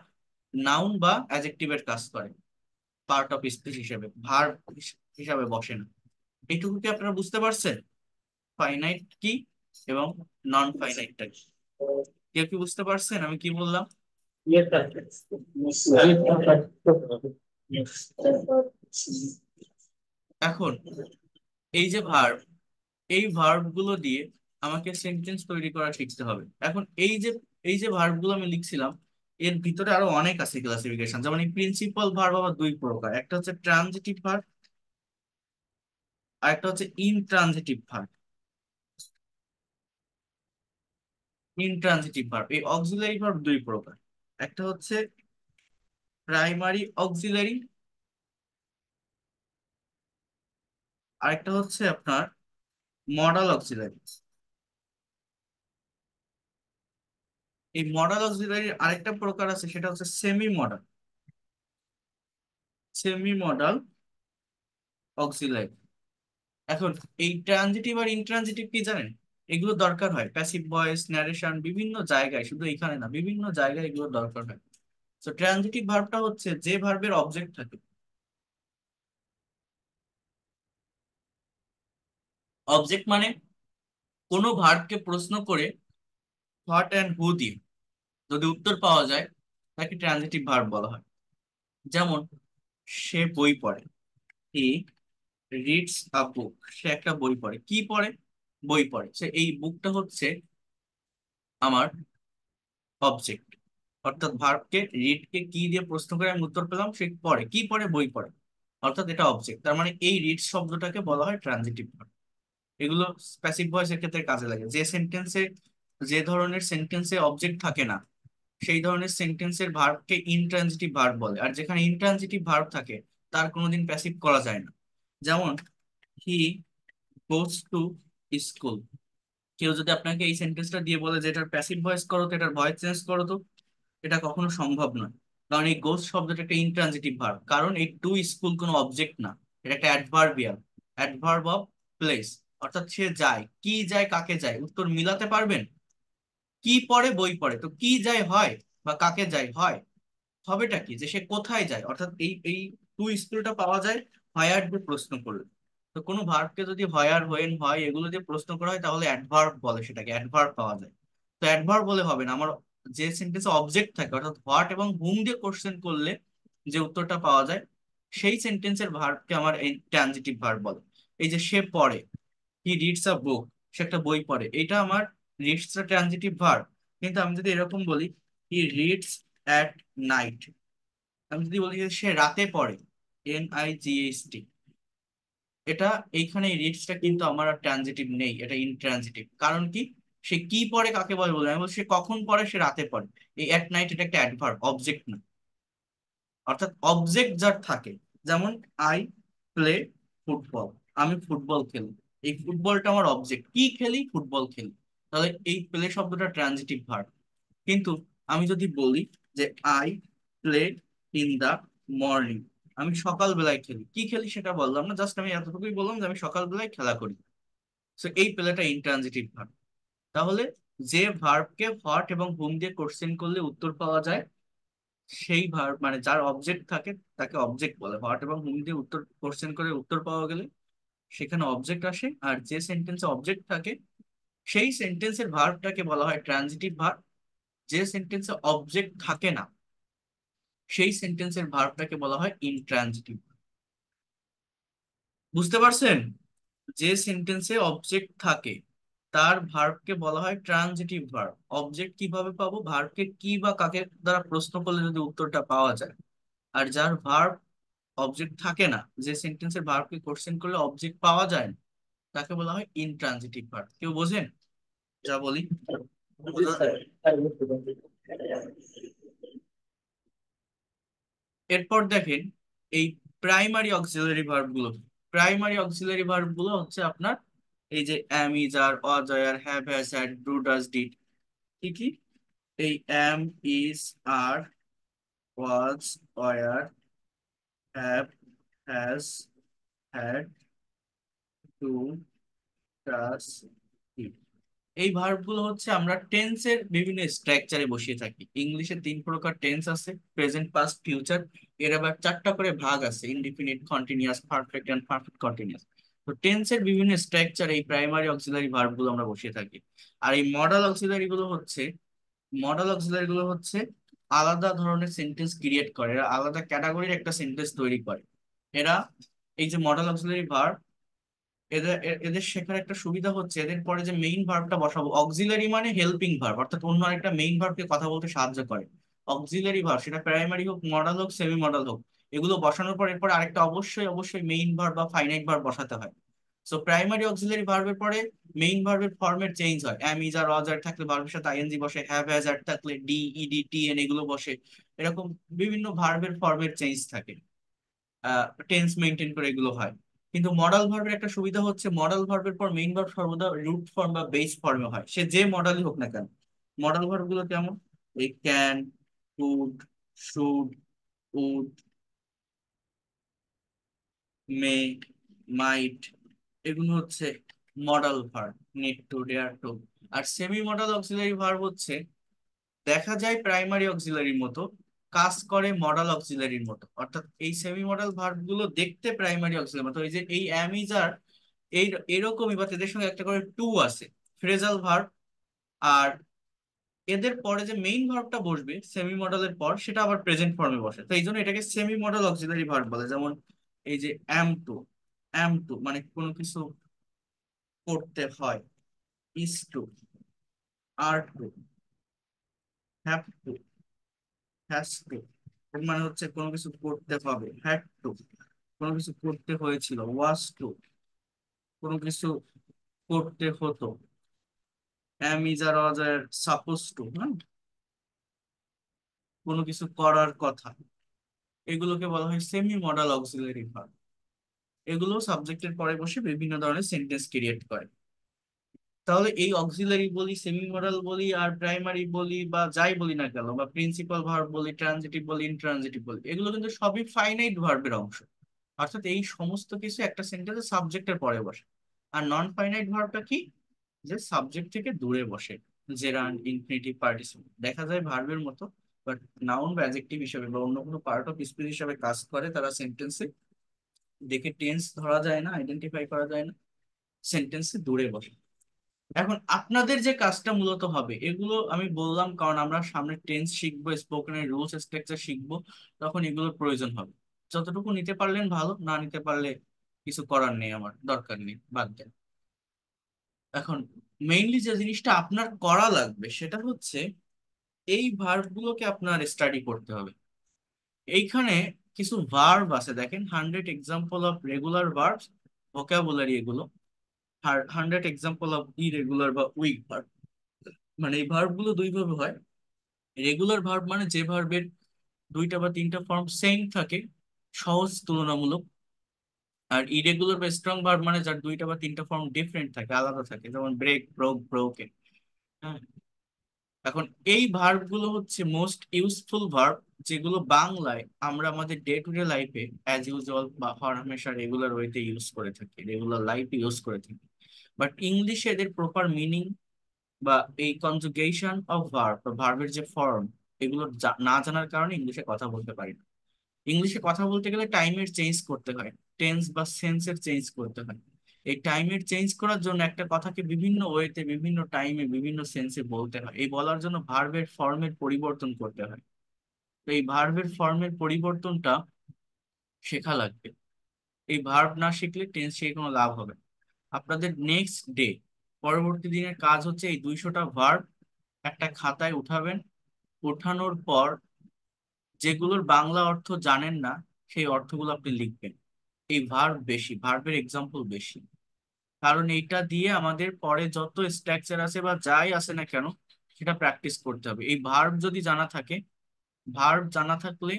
নাউন বা অ্যাডজেক্টিভের কাজ করে, পার্ট অফ স্পিচ হিসেবে, ভার্ব হিসাবে বসে না। এইটুকু কি আপনারা বুঝতে পারছেন? ফাইনাইট কি এবং নন ফাইনাইটটা কি? কেউ কি বুঝতে পারছেন আমি কি বললাম? Yes, sir. এখন এই যে ভার্ব, এই ভার্ব গুলো দিয়ে আমাকে সেন্টেন্স তৈরি করা শিখতে হবে। এখন এই যে ভার্ব গুলো আমি লিখছিলাম, এর ভিতরে আরো অনেক আছে ক্লাসিফিকেশন। যেমন এই প্রিন্সিপাল ভার্ব আবার দুই প্রকার, একটা হচ্ছে ট্রানজিটিভ ভার্ব, আর একটা হচ্ছে ইনট্রানজিটিভ ভার্ব। ইনট্রানজিটিভ ভার্ব, এই অক্সিলারি ভার্ব দুই প্রকার, একটা হচ্ছে প্রাইমারি অক্সিলারি, আরেকটা হচ্ছে আপনার মডাল অক্সিলারি। এই মডাল অক্সিলারির আরেকটা প্রকার আছে, সেটা হচ্ছে semi modal, semi modal auxiliary. এখন এই ট্রানজিটিভ আর ইনট্রানজিটিভ কি জানেন? এগুলো দরকার হয় প্যাসিভ ভয়েস, ন্যারেশন, বিভিন্ন জায়গায়, শুধু এখানে না, বিভিন্ন জায়গায় এগুলো দরকার হয়। তো ট্রানজিটিভ ভার্বটা হচ্ছে যে ভার্বের অবজেক্ট থাকে। অবজেক্ট মানে কোনো ভার্বকে প্রশ্ন করে হোয়াট অ্যান্ড হু দিয়ে যদি উত্তর পাওয়া যায়, তাকে ট্রানজিটিভ ভার্ব বলা হয়। যেমন সে বই পড়ে, হি রিডস আ বুক, সে একটা বই পড়ে। কি পড়ে? বই পড়ে। সে এই বুকটা হচ্ছে আমার অবজেক্ট। অর্থাৎ ভার্বকে, রিডকে কি দিয়ে প্রশ্ন করে আমি উত্তর পেলাম, সে পড়ে। কি পড়ে? বই পড়ে। অর্থাৎ এটা অবজেক্ট। তার মানে এই রিড শব্দটাকে বলা হয় ট্রানজিটিভ ভার্ব। এগুলো প্যাসিভ ভয়েসের ক্ষেত্রে কাজে লাগে। যে সেন্টেন্সে, যে ধরনের সেন্টেন্সে অবজেক্ট থাকে না, সেই ধরনের সেন্টেন্সের ভার্বকে ইনট্রানজিটিভ ভার্ব বলে। আর যেখানে ইনট্রানজিটিভ ভার্ব থাকে, তার কোনোদিন প্যাসিভ করা যায় না। যেমন হি গোস টু স্কুল। কেউ যদি আপনাকে এই সেন্টেন্সটা দিয়ে বলে যে এটার প্যাসিভ ভয়েস করো তো, এটার ভয়েস চেঞ্জ করো তো, এটা কখনো সম্ভব নয়। কারণ এই গোস শব্দটা একটা ইনট্রানজিটিভ ভার্ব, কারণ এই টু স্কুল কোনো অবজেক্ট না, এটা একটা অ্যাডভার্বিয়াল, অ্যাডভার্ব অফ প্লেস। অর্থাৎ সে যায়, কি যায়, কাকে যায়, উত্তর মিলাতে পারবেন? কি পড়ে? বই পড়ে। তো কি যায় হয়, বা কাকে যায় হয়, হবেটা কি? যে সে কোথায় যায়। অর্থাৎ এই এই টু স্কুলটা পাওয়া যায় হায়ার দিয়ে প্রশ্ন করলে। তো কোনো ভার্বকে যদি হায়ার, হোয়েন, হয় এগুলো দিয়ে প্রশ্ন করা হয়, তাহলে অ্যাডভার্ব বলে, সেটাকে অ্যাডভার্ব পাওয়া যায়। তো অ্যাডভার্ব বলে হবে না। আমার যে সেন্টেন্সে অবজেক্ট থাকে, অর্থাৎ হোয়াট এবং হুম দিয়ে কোশ্চেন করলে যে উত্তরটা পাওয়া যায়, সেই সেন্টেন্সের ভার্বকে আমার ট্রানজিটিভ ভার্ব বলে। এই যে সে পড়ে, হি রিডস আ বুক, সে একটা বই পড়ে, এটা আমার রিডস আ ট্রানজিটিভ ভার্ব। কিন্তু আমি যদি এরকম বলি হি রিডস অ্যাট নাইট, আমি যদি বলি যে সে রাতে পড়ে, NIGHT, এটা এইখানে রিডসটা কিন্তু আমার আর ট্রানজিটিভ নেই, এটা ইনট্রানজিটিভ। কারণ কি, সে কি পড়ে কাকে বলে বলে আমি বলছি সে কখন পড়ে, সে রাতে পড়ে। এই অ্যাট নাইট এটা একটা অ্যাডভার্ব, অবজেক্ট না। অর্থাৎ অবজেক্ট যার থাকে, যেমন আই প্লে ফুটবল, আমি ফুটবল খেলি, এই ফুটবলটা আমার অবজেক্ট, কি খেলি, ফুটবল খেলি, তাহলে এই প্লে শব্দটা ট্রানজিটিভ ভার্ব। কিন্তু আমি যদি বলি যে I play in the morning, আমি সকালবেলায় খেলি, কি খেলি সেটা বললাম না, জাস্ট আমি এতটুকুই বললাম যে আমি সকালবেলায় খেলা করি। তো এই প্লেটা ইনট্রানজিটিভ ভার্ব। তাহলে যে ভার্বকে হট এবং হুম দিয়ে কোশ্চেন করলে উত্তর পাওয়া যায়, সেই ভার্ব মানে যার অবজেক্ট থাকে তাকে অবজেক্ট বলে। হট এবং হুম দিয়ে উত্তর কোশ্চেন করে উত্তর পাওয়া গেলে সেখানে অবজেক্ট আসে। আর যে সেন্টেন্সে অবজেক্ট থাকে সেই সেন্টেন্সের ভার্বটাকে বলা হয় ট্রানজিটিভ ভার্ব। যে সেন্টেন্সে অবজেক্ট থাকে না সেই সেন্টেন্সের ভার্বটাকে বলা হয় ইনট্রানজিটিভ। বুঝতে পারছেন? যে সেন্টেন্সে অবজেক্ট থাকে তার ভার্বকে বলা হয় ট্রানজিটিভ ভার্ব। অবজেক্ট কিভাবে পাবো, ভার্বকে কি বা কাকে দ্বারা প্রশ্ন করলে যদি উত্তরটা পাওয়া যায়। আর যার ভার্ব অবজেক্ট থাকে না, যে সেন্টেন্সের ভার্বকে কোশ্চেন করলে অবজেক্ট পাওয়া যায় না, তাকে বলা হয় ইনট্রানজিটিভ ভার্ব। কেউ বোঝেন যা বলি? জি বোঝা- স্যার। স্যার বুঝতে পারছি। এরপর দেখেন এই প্রাইমারি অক্সিলারি ভার্ব গুলো। প্রাইমারি অক্সিলারি ভার্ব গুলো হচ্ছে আপনার এই যে am, is, are, was, are, have, has, had, do, does, did. কি কি? এই am, is, are, was, were, have, has, had, do, does, did. এই ভার্ব গুলো হচ্ছে আমরা টেন্সের বিভিন্ন স্ট্রাকচারে বসিয়ে থাকি। ইংলিশে 3 প্রকার টেন্স আছে, প্রেজেন্ট, পাস্ট, ফিউচার। এর আবার 4টা করে ভাগ আছে, indefinite, continuous, perfect and perfect continuous. তো টেন্সের বিভিন্ন স্ট্রাকচারে এই প্রাইমারি অক্সিলারি ভার্ব গুলো আমরা বসিয়ে থাকি। আর এই মডাল অক্সিলারি গুলো হচ্ছে, মডাল অক্সিলারি গুলো হচ্ছে আলাদা ধরনের সেন্টেন্স ক্রিয়েট করে, এরা আলাদা ক্যাটাগরির একটা সেন্টেন্স তৈরি করে। এরা এই যে মডাল অক্সিলারি ভার্ব, এদের শেখার একটা সুবিধা হচ্ছে এদের পরে যে মেইন ভার্বটা বসাবো, অক্সিলারি মানে হেল্পিং ভার্ব, অর্থাৎ অন্য আরেকটা মেইন ভার্বকে কথা বলতে সাহায্য করে। অক্সিলারি ভার্ব সেটা প্রাইমারি হোক, মডাল হোক, সেমি মডাল হোক, এগুলো বসানোর পর এরপর আরেকটা অবশ্যই অবশ্যই মেইন ভার্ব বা ফাইনাইট ভার্ব বসাতে হয়। সো প্রাইমারি অক্সিলারি ভার্বের পরে মেইন ভার্বের ফর্মের চেঞ্জ হয়। অ্যাম, ইজ, আর, ওয়াজ, আর থাকলে ভার্বের সাথে আইএনজি বসে, হ্যাভ, হ্যাজ, আর থাকলে ডি, ইডি, টিএন এগুলো বসে। এরকম বিভিন্ন ভার্বের ফর্মের চেঞ্জ থাকে, টেন্স মেনটেন করে এগুলো হয়। কিন্তু মডাল ভার্বের একটা সুবিধা হচ্ছে মডাল ভার্বের পর মেইন ভার্ব সর্বদা রুট ফর্ম বা বেস ফর্মে হয়, সে যে মডালই হোক না কেন। মডাল ভার্ব গুলো কেমন? এই can, could, should, would, may, might, এগুলো হচ্ছে modal verb. Need to, dare to. আর সেমি মডাল অক্সিলারি ভার্ব হচ্ছে দেখা যায় প্রাইমারি অক্সিলারির মতো, কাজ করে মডাল অক্সিলারির মতো। অর্থাৎ এই সেমি মডাল ভার্ব গুলো দেখতে প্রাইমারি অক্সিলারি মতো, এই যে এই অ্যামিজার এই এরকমই, বা এদের সঙ্গে একটা করে টু আছে, ফ্রেজাল ভার্ব। আর এদের পরে যে মেইন ভার্বটা বসবে সেমি মডালের পর সেটা আবার প্রেজেন্ট ফর্মে বসে, তো এই জন্য এটাকে সেমি মডাল অক্সিলারি ভার্ব বলে। যেমন এই যে অ্যাম টু, অ্যাম টু মানে কোনো কিছু করতে হয়, is to, are to, have to, has to, এর মানে হচ্ছে কোনো কিছু করতে হবে, হ্যাড টু কোনো কিছু করতে হয়েছিল, ওয়াজ টু কোনো কিছু করতে হতো, অ্যাম, ইজ, আর, ওয়াজ, আর সাপোজ টু, হ্যাঁ, কোনো কিছু করার কথা। এগুলোকে বলা হয় সেমি মডাল অক্সিলারি ভার্ব। এগুলো সাবজেক্টের পরে বসে বিভিন্ন ধরনের সেন্টেন্স ক্রিয়েট করে। তাহলে এই অক্সিলারি বলি, সেমি মডাল বলি, আর প্রাইমারি বলি, বা যাই বলি না কেন, বা প্রিন্সিপাল ভার্ব বলি, ট্রানজিটিভ বলি, ইনট্রানজিটিভ বলি, এগুলো কিন্তু সবই ফাইনাইট ভার্বের অংশ। অর্থাৎ এই সমস্ত কিছু একটা সেন্টেন্সে সাবজেক্টের পরে বসে। আর নন ফাইনাইট ভার্বটা কি, যে সাবজেক্ট থেকে দূরে বসে, জেরান্ড, ইনফিনিটিভ, পার্টিসিপেট, দেখা যায় ভার্বের মতো, বাট নাউন বা অ্যাডজেক্টিভ হিসেবে বা অন্য কোনো পার্ট অফ স্পিচ হিসেবে কাজ করে। তারা সেন্টেন্সে দেখে টেন্স ধরা যায় না, আইডেন্টিফাই করা যায় না, সেন্টেন্সে দূরে বসে। এখন আপনাদের যে কাজটা মূলত হবে, এগুলো আমি বললাম কারণ আমরা সামনে টেন্স শিখবো, স্পোকেনের রুলস স্ট্রাকচার শিখবো, তখন এগুলোর প্রয়োজন হবে। যতটুকু নিতে পারলেন ভালো, না নিতে পারলে কিছু করার নেই, আমার দরকার নেই, বাদ দেন। এখন মেইনলি যে জিনিসটা আপনার করা লাগবে সেটা হচ্ছে এই ভার্ব গুলোকে আপনার স্টাডি করতে হবে। এইখানে কিছু ভার্ব আছে, দেখেন 100 example of regular verbs, vocabulary এগুলো, 100 এক্সাম্পল অফ ইরেগুলার বা উইক ভার্ব। মানে এই ভার্ব গুলো দুই ভাবে হয়। রেগুলার ভার্ব মানে যে ভার্বের দুইটা বা তিনটা ফর্ম সেম থাকে, সহজ তুলনামূলক। আর ইরেগুলার বা স্ট্রং ভার্ব মানে যার দুইটা বা তিনটা ফর্ম ডিফারেন্ট থাকে, আলাদা থাকে, যেমন ব্রেক, ব্রোক, ব্রোকেন। হ্যাঁ। এখন এই ভার্ব গুলো হচ্ছে মোস্ট ইউজফুল ভার্ব, যেগুলো বাংলায় আমরা আমাদের ডে টু ডে লাইফে অ্যাজ ইউজুয়াল বা হরহামেশা রেগুলার ওয়েতে ইউজ করে থাকি, রেগুলার লাইফে ইউজ করে থাকি। বাট ইংলিশে এদের প্রপার মিনিং বা এই কনজুগেশন অফ ভার্ব বা ভার্বের যে ফর্ম, এগুলো না জানার কারণে ইংলিশে কথা বলতে পারি না। ইংলিশে কথা বলতে গেলে টাইমের চেঞ্জ করতে হয়, টেন্স বা সেন্সের চেঞ্জ করতে হয়। এই টাইমের চেঞ্জ করার জন্য একটা কথাকে বিভিন্ন ওয়েতে বিভিন্ন টাইমে বিভিন্ন সেন্সে বলতে হয়, এই বলার জন্য ভার্বের ফর্মের পরিবর্তন করতে হয়। তো এই ভার্বের ফর্মের পরিবর্তনটা শেখা লাগবে। এই ভার্ব না শিখলে টেন্স শিখে কোনো লাভ হবে না। আপনাদের নেক্সট ডে, পরবর্তী দিনের কাজ হচ্ছে এই 200টা ভার্ব একটা খাতায় উঠাবেন। উঠানোর পর যেগুলোর বাংলা অর্থ জানেন না, সেই অর্থগুলো আপনি লিখবেন। এই ভার্ব বেশি, ভার্বের এক্সাম্পল বেশি, কারণ এইটা দিয়ে আমাদের পরে যত স্ট্রাকচার আছে বা যাই আছে না কেন, সেটা প্র্যাকটিস করতে হবে। এই ভার্ব যদি জানা থাকে, ভার্ব জানা থাকলে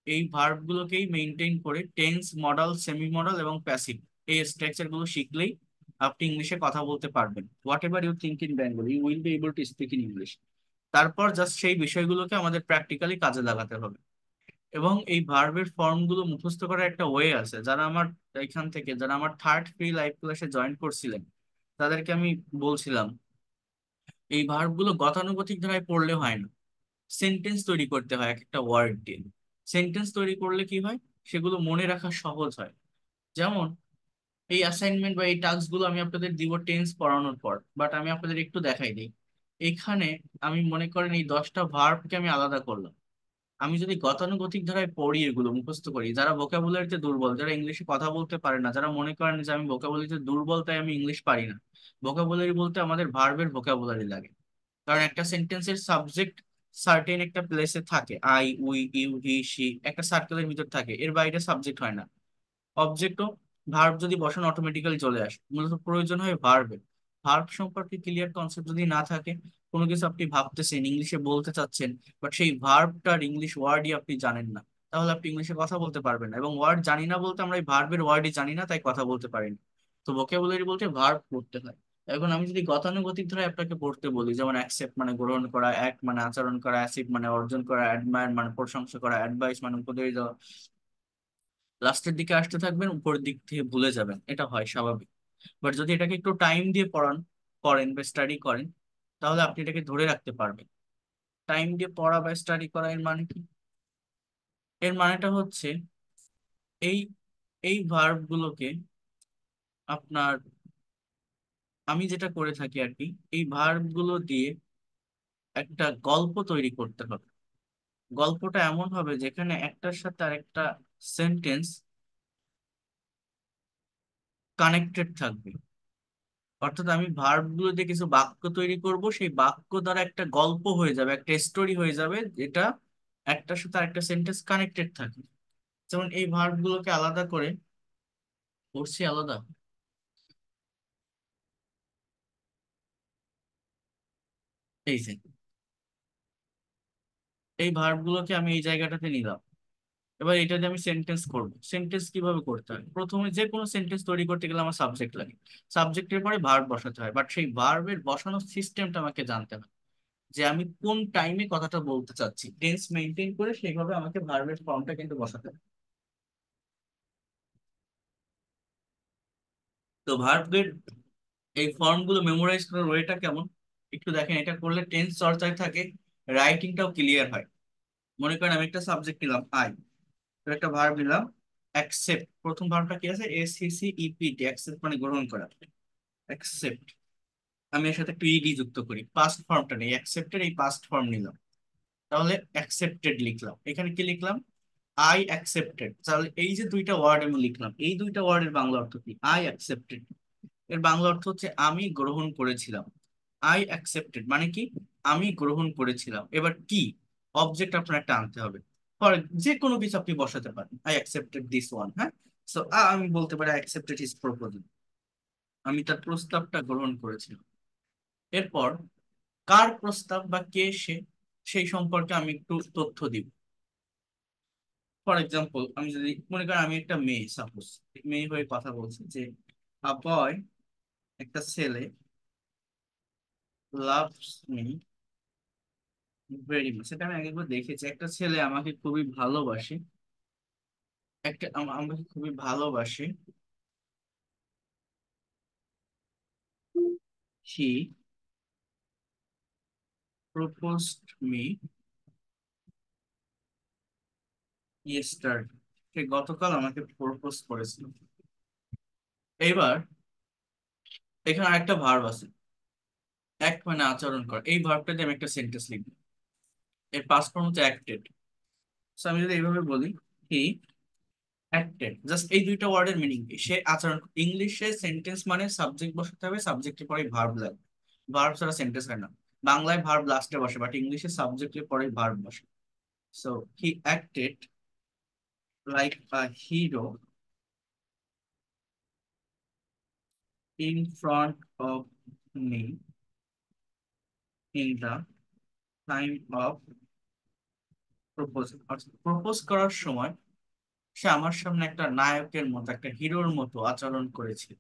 এই ভার্ব গুলোকেই মেনটেন করে টেন্স, মডাল, সেমি মডাল এবং প্যাসিভ, এই স্ট্রাকচার গুলো শিখলেই আপনি ইংলিশে কথা বলতে পারবেন। Whatever you think in Bengali, you will be able to speak in English. তারপর জাস্ট সেই বিষয়গুলোকে আমাদের প্র্যাকটিক্যালি কাজে লাগাতে হবে। এবং এই ভার্বের ফর্ম গুলো মুখস্থ করার একটা ওয়ে আছে। যারা আমার এখান থেকে, যারা আমার থার্ড ফ্রি লাইভ ক্লাসে জয়েন করছিলেন, তাদেরকে আমি বলছিলাম এই ভার্ব গুলো গতানুগতিক ধারায় পড়লে হয় না, সেন্টেন্স তৈরি করতে হয় এক একটা ওয়ার্ড দিয়ে। সেন্টেন্স তৈরি করলে কি হয়, সেগুলো মনে রাখা সহজ হয়। যেমন এই অ্যাসাইনমেন্ট বা এই টাস্ক গুলো আমি আপনাদের দিব টেন্স পড়ানোর পর, বাট আমি আপনাদের একটু দেখাই দিই। এখানে আমি মনে করেন এই 10টা ভার্বকে আমি আলাদা করলাম। আমি যদি গতানুগতিক ধারায় পড়ি, এগুলো মুখস্থ করি, যারা ভোকাবুলারিতে দুর্বল, যারা ইংলিশে কথা বলতে পারে না, যারা মনে করেন যে আমি ভোকাবুলারিতে দুর্বল তাই আমি ইংলিশ পারি না, ভোকাবুলারি বলতে আমাদের ভার্বের ভোকাবুলারি লাগে। কারণ একটা সেন্টেন্সের সাবজেক্ট সার্টেন একটা প্লেসে থাকে, I, we, you, he, she, একটা সার্কেলের ভিতর থাকে, এর বাইরে সাবজেক্ট হয় না। অবজেক্টও ভার্ব যদি বসান অটোমেটিক্যালি চলে আসে, মূলত প্রয়োজন হয় ভার্বের। ভার্ব সম্পর্কে ক্লিয়ার কনসেপ্ট যদি না থাকে, কোনো কিছু আপনি ভাবতেছেন, ইংলিশে বলতে চাচ্ছেন, বাট সেই ভার্বটার ইংলিশ ওয়ার্ডই আপনি জানেন না, তাহলে আপনি ইংলিশে কথা বলতে পারবেন না। এবং ওয়ার্ড জানি না বলতে আমরা এই ভার্বের ওয়ার্ডই জানি না, তাই কথা বলতে পারি না। তো ভোকাবুলারি বলতে ভার্ব পড়তে হয়। এখন আমি যদি গতানুগতিক ধরে আপনাকে পড়তে বলি, যেমন অ্যাকসেপ্ট মানে গ্রহণ করা, অ্যাক্ট মানে আচরণ করা, অ্যাসিভ মানে অর্জন করা, অ্যাডমায়ার মানে প্রশংসা করা, অ্যাডভাইস মানে উপদেশ দেওয়া, লাস্টের দিকে আসতে থাকবেন, উপরের দিক থেকে ভুলে যাবেন, এটা হয় স্বাভাবিক। বাট যদি এটাকে একটু টাইম দিয়ে করেন বা স্টাডি করেন, তাহলে আপনি এটাকে ধরে রাখতে পারবেন। টাইম দিয়ে পড়া বা স্টাডি করা এর মানে কি? এর মানেটা হচ্ছে এই এই ভার্ব গুলোকে আপনার, আমি যেটা করে থাকি আর কি, এই ভার্ব গুলো দিয়ে একটা গল্প তৈরি করতে হবে। গল্পটা এমন হবে যেখানে একটার সাথে আরেকটা সেন্টেন্স কানেক্টেড থাকবে। অর্থাৎ আমি ভার্ব গুলো দিয়ে কিছু বাক্য তৈরি করব, সেই বাক্য দ্বারা একটা গল্প হয়ে যাবে, একটা স্টোরি হয়ে যাবে, যেটা একটার সাথে আরেকটা সেন্টেন্স কানেক্টেড থাকে। যেমন এই ভার্ব গুলোকে আলাদা করে পড়ছি আলাদা, এই যে এই ভার্ব গুলোকে আমি এই জায়গাটাতে নিলাম। এবার এটা দিয়ে আমি সেন্টেন্স করব। সেন্টেন্স কিভাবে করতে হয়, প্রথমে যে কোনো সেন্টেন্স তৈরি করতে গেলে আমার সাবজেক্ট লাগে, সাবজেক্টের পরে ভার্ব বসাতে হয়, বাট সেই ভার্বের বসানোর সিস্টেমটা আমাকে জানতে হবে, যে আমি কোন টাইমে কথাটা বলতে চাচ্ছি, টেন্স মেনটেন করে সেইভাবে আমাকে ভার্বের ফর্মটা কিন্তু বসাতে হবে। তো ভার্বের এই ফর্ম গুলো মেমোরাইজ করার ওয়েটা কেমন, একটু দেখেন। এটা করলে টেন্স চর্চায় থাকে, রাইটিংটাও ক্লিয়ার হয়। মনে করেন আমি একটা সাবজেক্ট নিলাম আই, একটা ভার্ব নিলাম অ্যাকসেপ্ট। প্রথম ভার্বটা কি আছে, ACCEPT, অ্যাকসেপ্ট মানে গ্রহণ করা, অ্যাকসেপ্ট। আমি এর সাথে একটু ইডি যুক্ত করি, পাস্ট ফর্মটা নেই, অ্যাকসেপ্টের এই পাস্ট ফর্ম নিলাম, তাহলে অ্যাকসেপ্টেড লিখলাম। এখানে কি লিখলাম, আই অ্যাকসেপ্টেড, তাহলে এই যে দুইটা ওয়ার্ড আমি লিখলাম, এই দুইটা ওয়ার্ডের বাংলা অর্থ কি? আই অ্যাকসেপ্টেড এর বাংলা অর্থ হচ্ছে আমি গ্রহণ করেছিলাম। আই অ্যাকসেপ্টেড মানে কি? আমি গ্রহণ করেছিলাম। এবার কি অবজেক্ট আপনার একটা আনতে হবে। ফর যে কোনো কিছু আপনি বসাতে পারেন, আই অ্যাকসেপ্টেড দিস ওয়ান, হ্যাঁ। সো আমি বলতে পারি আই অ্যাকসেপ্টেড হিজ প্রপোজাল, আমি তার প্রস্তাবটা গ্রহণ করেছিলাম। এরপর কার প্রস্তাব বা কে সে, সেই সম্পর্কে আমি একটু তথ্য দিব। ফর এক্সাম্পল, আমি যদি মনে করেন আমি একটা মেয়ে, সাপোজ মেয়ে হয়ে কথা বলছি যে আ বয়, একটা ছেলে, লাভস মি ভেরি মাচ। সেটা আমি আগেবার দেখেছি, একটা ছেলে আমাকে খুবই ভালোবাসে, আমাকে খুবই ভালোবাসে। হি প্রপোজড মি ইয়েস্টারডে, সে গতকাল আমাকে প্রপোজ করেছিল। এবার এখানে আরেকটা ভার্ব আছে, অ্যাক্ট মানে আচরণ করা। এই ভার্বটা দিয়ে আমি একটা সেন্টেন্স লিখবো, এর পাস্ট ফর্ম হচ্ছে অ্যাক্টেড। সো আমি যদি এইভাবে বলি, হি অ্যাক্টেড, জাস্ট এই দুইটা ওয়ার্ডের মিনিং কি? সে আচরণ। ইংলিশে সেন্টেন্স মানে সাবজেক্ট বসাতে হবে, সাবজেক্টের পরে ভার্ব লাগবে, ভার্ব ছাড়া সেন্টেন্স হয় না। বাংলায় ভার্ব লাস্টে বসে, বাট ইংলিশে সাবজেক্টের পরে ভার্ব বসে। So he acted like a hero in front of me in the time of proposal. অর্থাৎ প্রপোজ করার সময় সে আমার সামনে একটা নায়কের মতো, একটা হিরোর মতো আচরণ করেছিল।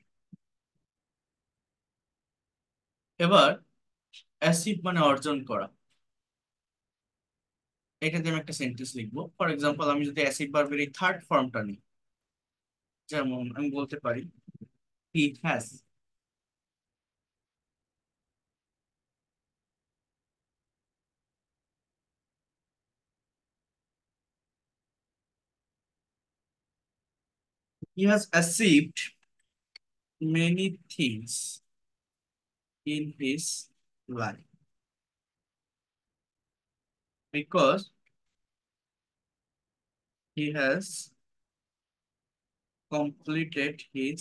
এবার অ্যাচিভ মানে অর্জন করা, এটা দিয়ে আমি একটা সেন্টেন্স লিখবো। ফর এক্সাম্পল, আমি যদি অ্যাসিড ভার্বের এই থার্ড ফর্মটা নিই, যেমন আমি বলতে পারি he has, he has achieved many things in his life because he has completed his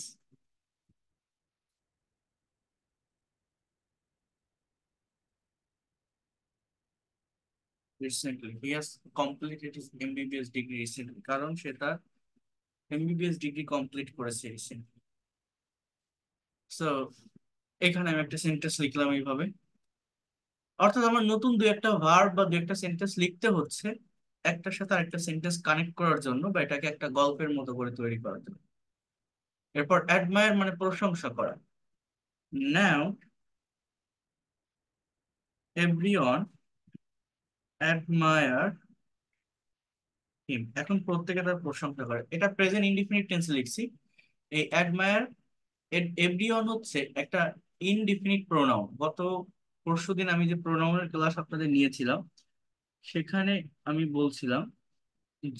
recently, he has completed his MBBS degree recently, কারণ সে তার এমবিবিএস ডিগ্রি কমপ্লিট করেছে রিসেন্টলি। সো এখানে আমি একটা সেন্টেন্স লিখলাম এইভাবে। অর্থাৎ আমার নতুন দু একটা ভার্ব বা দু একটা সেন্টেন্স লিখতে হচ্ছে একটার সাথে আরেকটা সেন্টেন্স কানেক্ট করার জন্য, বা এটাকে একটা গল্পের মতো করে তৈরি করার জন্য। এরপর অ্যাডমায়ার মানে প্রশংসা করা। নাও এভরিওয়ান অ্যাডমায়ার হিম, এখন প্রত্যেকে তার প্রশংসা করে। এটা প্রেজেন্ট ইনডিফিনিট টেন্সে লিখছি। এই অ্যাডমায়ার, এভরিওয়ান হচ্ছে একটা ইনডিফিনিট প্রোনাউন। গত পরশুদিন আমি যে প্রোনাউনের ক্লাস আপনাদের নিয়েছিলাম, সেখানে আমি বলছিলাম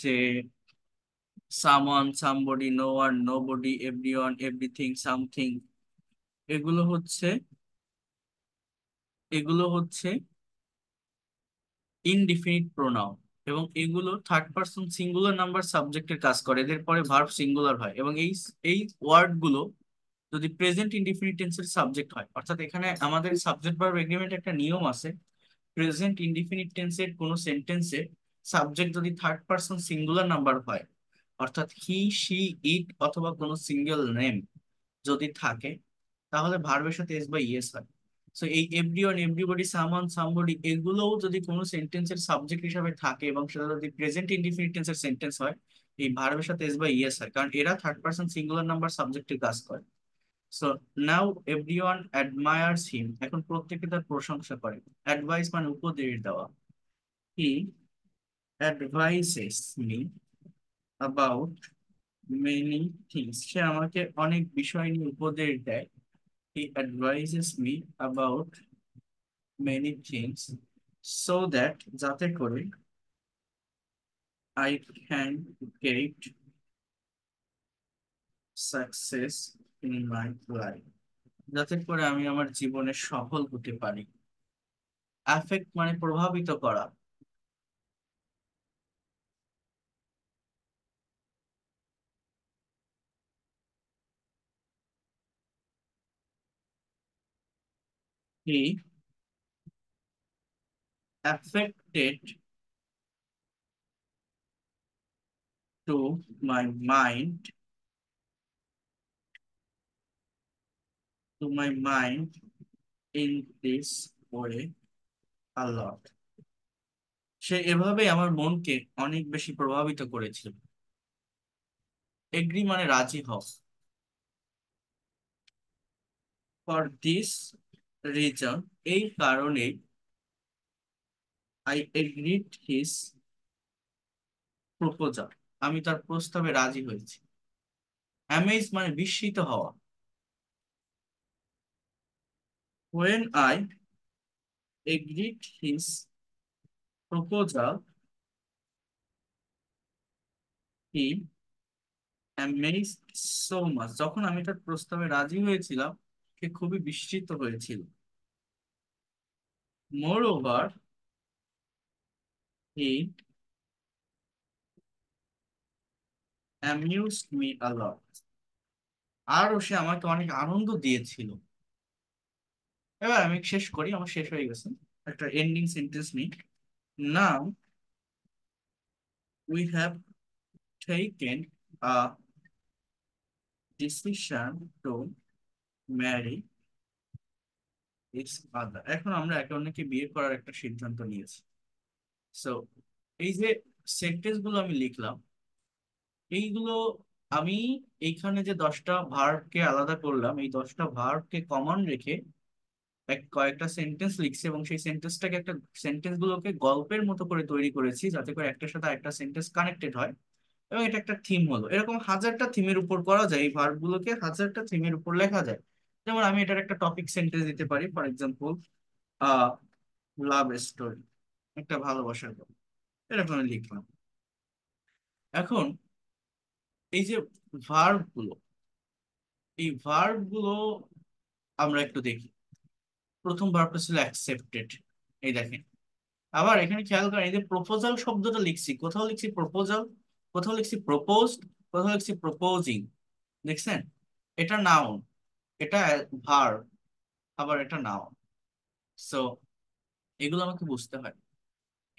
যে someone, somebody, no one, nobody, everyone, everything, something, এগুলো হচ্ছে এগুলো হচ্ছে ইনডিফিনিট প্রোনাউন, এবং এগুলো থার্ড পারসন সিঙ্গুলার নাম্বার সাবজেক্টের কাজ করে, এদের পরে ভার্ব সিঙ্গুলার হয়। এবং এই এই ওয়ার্ড গুলো যদি প্রেজেন্ট ইনডিফিনিট টেন্সের সাবজেক্ট হয়, অর্থাৎ এখানে আমাদের সাবজেক্ট ভার্ব এগ্রিমেন্ট একটা নিয়ম আছে, প্রেজেন্ট ইনডিফিনিট টেন্সের কোনো সেন্টেন্সে সাবজেক্ট যদি থার্ড পারসন সিঙ্গুলার নাম্বার হয়, অর্থাৎ হি, শি, ইট অথবা কোনো সিঙ্গেল নেম যদি থাকে, তাহলে ভার্বের সাথে এস বা ইএস হয়। সো এই এভরিওয়ান, এভরিবডি, সামওয়ান, সামবডি, এগুলোও যদি কোনো সেন্টেন্সের সাবজেক্ট হিসাবে থাকে এবং সেটা যদি প্রেজেন্ট ইনডিফিনিট টেন্সের সেন্টেন্স হয়, এই ভার্বের সাথে এস বা ইএস হয়, কারণ এরা থার্ড পারসন সিঙ্গুলার নাম্বার সাবজেক্টের কাজ করে। So now everyone admires him, এখন প্রত্যেকে তার প্রশংসা করে। অ্যাডভাইস মানে উপদেশ দেওয়া। He advises me about many things, সে আমাকে অনেক বিষয় নিয়ে উপদেশ দেয়। He advises me about many things so that, যাতে করে I can get success in my life, যাতে করে আমি আমার জীবনে সফল হতে পারি। অ্যাফেক্ট মানে প্রভাবিত করা। He affected to my mind, to my mind in this way a lot. সে এভাবে আমার মনকে অনেক বেশি প্রভাবিত করেছিল। এগ্রি মানে রাজি হও। ফর দিস রিজন, এই কারণে, আই এগ্রিড হিজ প্রপোজাল, আমি তার প্রস্তাবে রাজি হয়েছি। অ্যামেজ মানে বিস্মিত হওয়া। When I agreed his proposal, he amazed so much. যখন আমি তার প্রস্তাবে রাজি হয়েছিলাম, সে খুবই বিস্মিত হয়েছিল। Moreover, he amused me a lot. আরও সে আমাকে অনেক আনন্দ দিয়েছিল। এবার আমি শেষ করি, আমার শেষ হয়ে গেছে। একটা এন্ডিং সেন্টেন্স নিই। Now we have taken a decision to marry each other. এখন আমরা একে অন্যকে বিয়ে করার একটা সিদ্ধান্ত নিয়েছি। সো এই যে সেন্টেন্স গুলো আমি লিখলাম, এইগুলো আমি এইখানে যে 10টা ভার্বকে আলাদা করলাম, এই 10টা ভার্বকে কমন রেখে কয়েকটা সেন্টেন্স লিখছি, এবং সেই সেন্টেন্সটাকে একটা সেন্টেন্স গুলোকে গল্পের মতো করে তৈরি করেছি, যাতে করে একটার সাথে একটা সেন্টেন্স কানেক্টেড হয়। এবং এটা একটা থিম হলো। এরকম হাজারটা থিমের উপর করা যায়, এই ভার্ব গুলোকে হাজারটা থিমের উপর লেখা যায়। যেমন আমি এটার একটা টপিক সেন্টেন্স দিতে পারি, ফর এক্সাম্পল লাভ স্টোরি, একটা ভালোবাসার গল্প, এরকম আমি লিখলাম। এখন এই যে ভার্ব গুলো, এই ভার্ব গুলো আমরা একটু দেখি। প্রথম ভার্বটা ছিল অ্যাকসেপ্টেড, এই দেখেন। আবার এখানে খেয়াল করেন, এই যে প্রপোজাল শব্দটা লিখছি, কোথাও লিখছি প্রপোজাল, কোথাও লিখছি প্রপোজড, কোথাও লিখছি প্রপোজিং। দেখছেন? এটা নাউন, এটা ভার্ব, আবার এটা নাউন। সো এগুলো আমাকে বুঝতে হয়।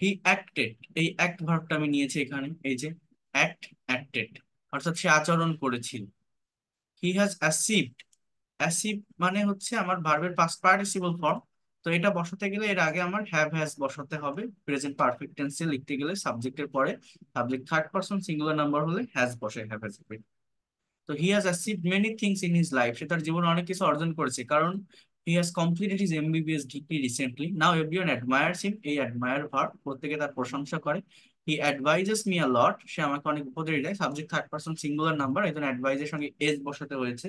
হি অ্যাক্টেড, এই অ্যাক্ট ভার্বটা আমি নিয়েছি এখানে, এই যে অ্যাক্ট, অ্যাক্টেড, অর্থাৎ সে আচরণ করেছিল। হি হ্যাজ অ্যাচিভড, অ্যাচিভ মানে হচ্ছে আমার ভার্বের পাস্ট পার্টিসিপল ফর্ম। তো এটা বসাতে গেলে এর আগে আমার হ্যাভ হ্যাজ বসাতে হবে। প্রেজেন্ট পারফেক্ট টেন্সে লিখতে গেলে সাবজেক্টের পরে subject third person singular number হলে হ্যাজ বসে, হ্যাভ হ্যাজ। তো he has achieved many things in his life, সে তার জীবনে অনেক কিছু অর্জন করেছে, কারণ he has completed his MBBS degree recently. Now everyone admires him, এই অ্যাডমায়ার ভার্ব, প্রত্যেকে তার প্রশংসা করে। হি অ্যাডভাইজেস মি আ লট, সে আমাকে অনেক উপদেশ দেয়। Subject third person singular number, এই জন্য অ্যাডভাইজের সঙ্গে এস বসাতে হয়েছে।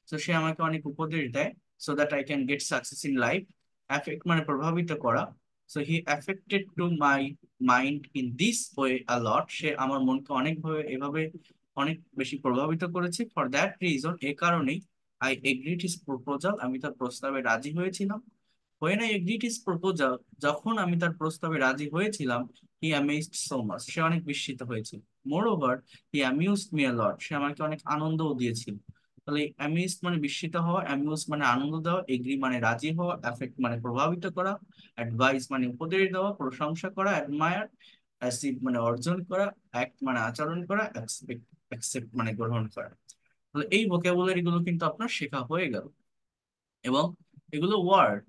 তো সে আমাকে অনেক উপদেশ দেয়, so that I can get success in life. Affect মানে প্রভাবিত করা। So he affected to my mind in this way a lot, সে আমার মনকে অনেকভাবে এভাবে অনেক বেশি প্রভাবিত করেছে। ফর দ্যাট রিজন, এ কারণেই আই এগ্রিড হিজ প্রপোজাল, আমি তার প্রস্তাবে রাজি হয়েছিলাম। When I agreed his proposal, যখন আমি তার প্রস্তাবে রাজি হয়েছিলাম, he amazed so much, সে অনেক বিস্মিত হয়েছিল। Moreover, he amused me a lot, সে আমাকে অনেক আনন্দও দিয়েছিল। তাহলে অ্যামিউজড মানে বিস্মিত হওয়া, অ্যামিউজ মানে আনন্দ দেওয়া, এগ্রি মানে রাজি হওয়া, অ্যাফেক্ট মানে প্রভাবিত করা, অ্যাডভাইস মানে উপদেশ দেওয়া, প্রশংসা করা, অ্যাডমায়ার, অ্যাচিভ মানে অর্জন করা, অ্যাক্ট মানে আচরণ করা, অ্যাকসেপ্ট মানে গ্রহণ করা। তাহলে এই ভোকাবুলারি গুলো কিন্তু আপনার শেখা হয়ে গেল। এবং এগুলো ওয়ার্ড,